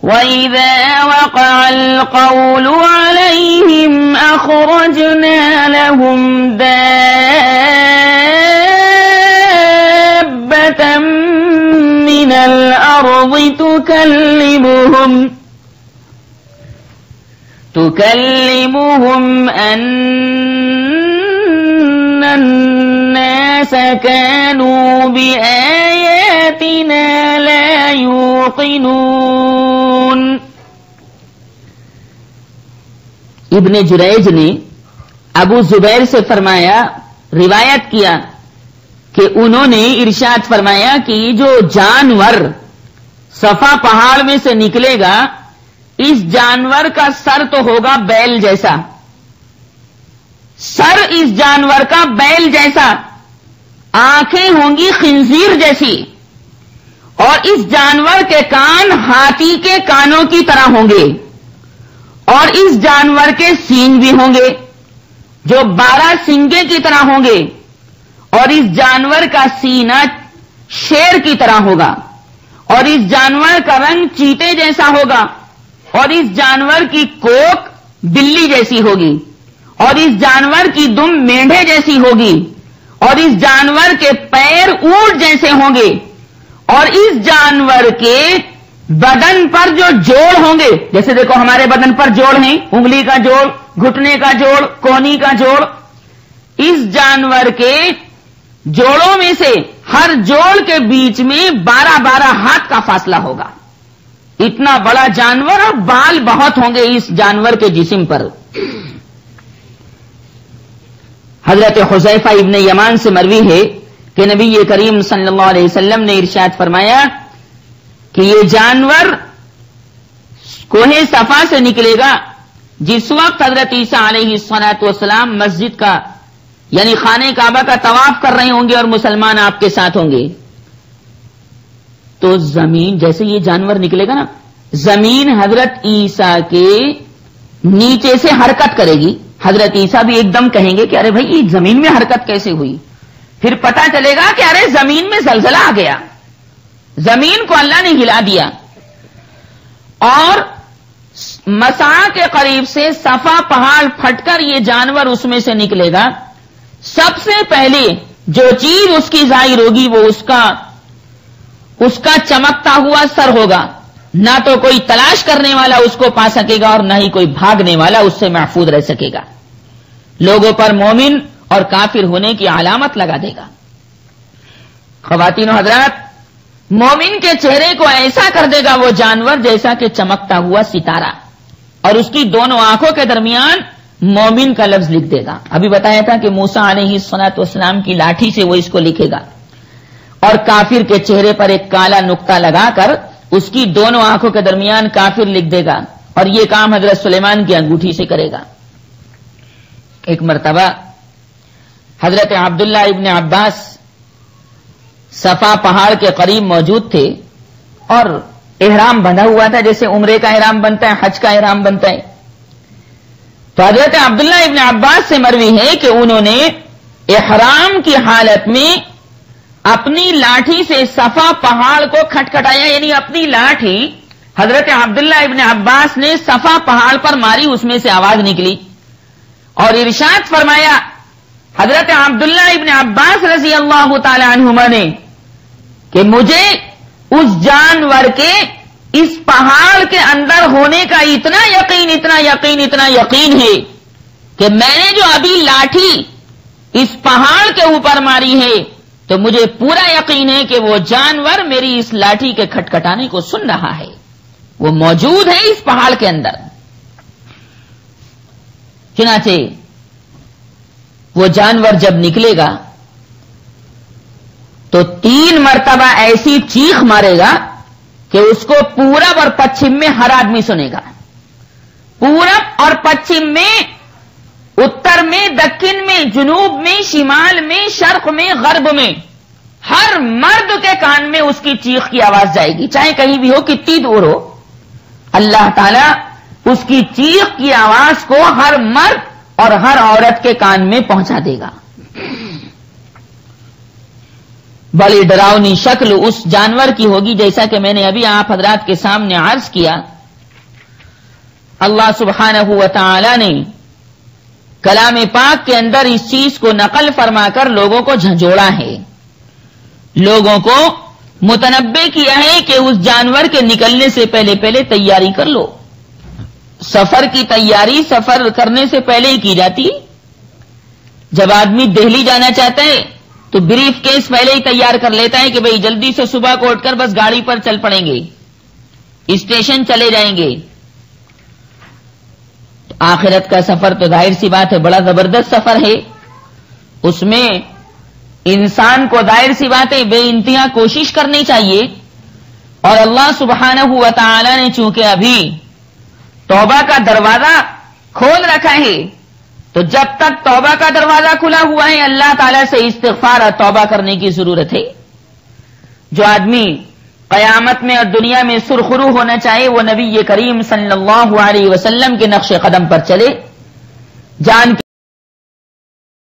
وَإِذَا وَقَعَ الْقَوْلُ عَلَيْهِمْ أَخْرَجْنَا لَهُمْ دَابَّةً مِّنَ الْأَرْضِ تُكَلِّمُهُمْ أَنَّ النَّاسَ كَانُوا بِآيَاتِنَا لَا يُوقِنُونَ. ابن جریج نے ابو زبیر سے فرمایا، روایت کیا کہ انہوں نے ارشاد فرمایا کہ جو جانور صفا پہاڑ میں سے نکلے گا، اس جانور کا سر تو ہوگا بیل جیسا، سر اس جانور کا بیل جیسا، آنکھیں ہوں گی خنزیر جیسی، اور اس جانور کے کان ہاتھی کے کانوں کی طرح ہوں گے، اور اس جانور کے سینگ بھی ہوں گے جو 12 سنگے کی طرح ہوں گے، اور اس جانور کا سینہ شیر کی طرح ہوگا، اور اس جانور کا رنگ چیتے جیسا ہوگا، اور اس جانور کی کوک بلی جیسی ہوگی، اور اس جانور کی دم مینڈھے جیسی ہوگی، اور اس جانور کے پیر اونٹ جیسے ہوں گے، اور اس جانور کے بدن پر جو جوڑ ہوں گے، جیسے دیکھو ہمارے بدن پر جوڑ ہیں، انگلی کا جوڑ، گھٹنے کا جوڑ، کونی کا جوڑ، اس جانور کے جوڑوں میں سے ہر جوڑ کے بیچ میں 12 ہاتھ کا فاصلہ ہوگا. اتنا بڑا جانور، اور بال بہت ہوں گے اس جانور کے جسم پر. حضرت حذیفہ ابن یمان سے مروی ہے کہ نبی کریم صلی اللہ علیہ وسلم نے ارشاد فرمایا کہ یہ جانور کوہ صفا سے نکلے گا جس وقت حضرت عیسیٰ علیہ الصلوۃ والسلام مسجد کا یعنی خانہ کعبہ کا طواف کر رہے ہوں گے اور مسلمان آپ کے ساتھ ہوں گے. تو زمین جیسے یہ جانور نکلے گا نا، زمین حضرت عیسیٰ کے نیچے سے حرکت کرے گی. حضرت عیسیٰ بھی ایک دم کہیں گے کہ ارے بھائی یہ زمین میں حرکت کیسے ہوئی؟ پھر پتا چلے گا کہ ارے زمین میں زلزلہ آ گیا، زمین کو اللہ نے ہلا دیا. اور مسا کے قریب سے صفا پہاڑ پھٹ کر یہ جانور اس میں سے نکلے گا. سب سے پہلے جو چیز اس کی ظاہر ہوگی وہ اس کا چمکتا ہوا سر ہوگا. نہ تو کوئی تلاش کرنے والا اس کو پا سکے گا اور نہ ہی کوئی بھاگنے والا اس سے محفوظ رہ سکے گا. لوگوں پر مومن اور کافر ہونے کی علامت لگا دے گا. خواتین و حضرات، مومن کے چہرے کو ایسا کر دے گا وہ جانور جیسا کہ چمکتا ہوا ستارہ، اور اس کی دونوں آنکھوں کے درمیان مومن کا لفظ لکھ دے گا. ابھی بتایا تھا کہ موسیٰ علیہ الصلوۃ والسلام کی لاٹھی سے وہ اس کو لکھے گا، اور کافر کے چہرے پر ایک کالا نقطہ لگا کر اس کی دونوں آنکھوں کے درمیان کافر لکھ دے گا. اور یہ کام حضرت سلیمان کی انگوٹھی سے کرے گا. ایک مرتبہ حضرت عبداللہ ابن عباس صفا پہاڑ کے قریب موجود تھے اور احرام بندھا ہوا تھا، جیسے عمرے کا احرام بنتا ہے، حج کا احرام بنتا ہے. تو حضرت عبداللہ ابن عباس سے مروی ہے کہ انہوں نے احرام کی حالت میں اپنی لاٹھی سے صفا پہاڑ کو کھٹکھٹایا، یعنی اپنی لاٹھی حضرت عبداللہ ابن عباس نے صفا پہاڑ پر ماری، اس میں سے آواز نکلی اور ارشاد فرمایا حضرت عبداللہ ابن عباس رضی اللہ تعالی عنہما نے کہ مجھے اس جانور کے اس پہاڑ کے اندر ہونے کا اتنا یقین ہے کہ میں نے جو ابھی لاٹھی اس پہاڑ کے اوپر ماری ہے تو مجھے پورا یقین ہے کہ وہ جانور میری اس لاٹھی کے کھٹکھٹانے کو سن رہا ہے، وہ موجود ہے اس پہاڑ کے اندر. چنانچہ وہ جانور جب نکلے گا تو 3 مرتبہ ایسی چیخ مارے گا کہ اس کو پورب اور پچھم میں ہر آدمی سنے گا. پورب اور پچھم میں، اتر میں، دکن میں، جنوب میں، شمال میں، شرق میں، غرب میں، ہر مرد کے کان میں اس کی چیخ کی آواز جائے گی، چاہے کہیں بھی ہو، کتنی دور ہو. اللہ تعالیٰ اس کی چیخ کی آواز کو ہر مرد اور ہر عورت کے کان میں پہنچا دے گا. بڑی ڈراؤنی شکل اس جانور کی ہوگی، جیسا کہ میں نے ابھی آپ حضرات کے سامنے عرض کیا. اللہ سبحانہ و تعالی نے کلام پاک کے اندر اس چیز کو نقل فرما کر لوگوں کو جھنجھوڑا ہے، لوگوں کو متنبہ کیا ہے کہ اس جانور کے نکلنے سے پہلے تیاری کر لو. سفر کی تیاری سفر کرنے سے پہلے ہی کی جاتی. جب آدمی دہلی جانا چاہتا ہے تو بریف کیس پہلے ہی تیار کر لیتا ہے کہ بھئی جلدی سے صبح کو اٹھ کر بس گاڑی پر چل پڑیں گے، اسٹیشن چلے جائیں گے. آخرت کا سفر تو ظاہر سی بات ہے بڑا زبردست سفر ہے، اس میں انسان کو ظاہر سی بات ہے بے انتہا کوشش کرنی چاہیے. اور اللہ سبحانہ و تعالی نے چونکہ ابھی توبہ کا دروازہ کھول رکھا ہے، تو جب تک توبہ کا دروازہ کھلا ہوا ہے اللہ تعالیٰ سے استغفار اور توبہ کرنے کی ضرورت ہے. جو آدمی قیامت میں اور دنیا میں سرخرو ہونا چاہے وہ نبی کریم صلی اللہ علیہ وسلم کے نقش قدم پر چلے، جان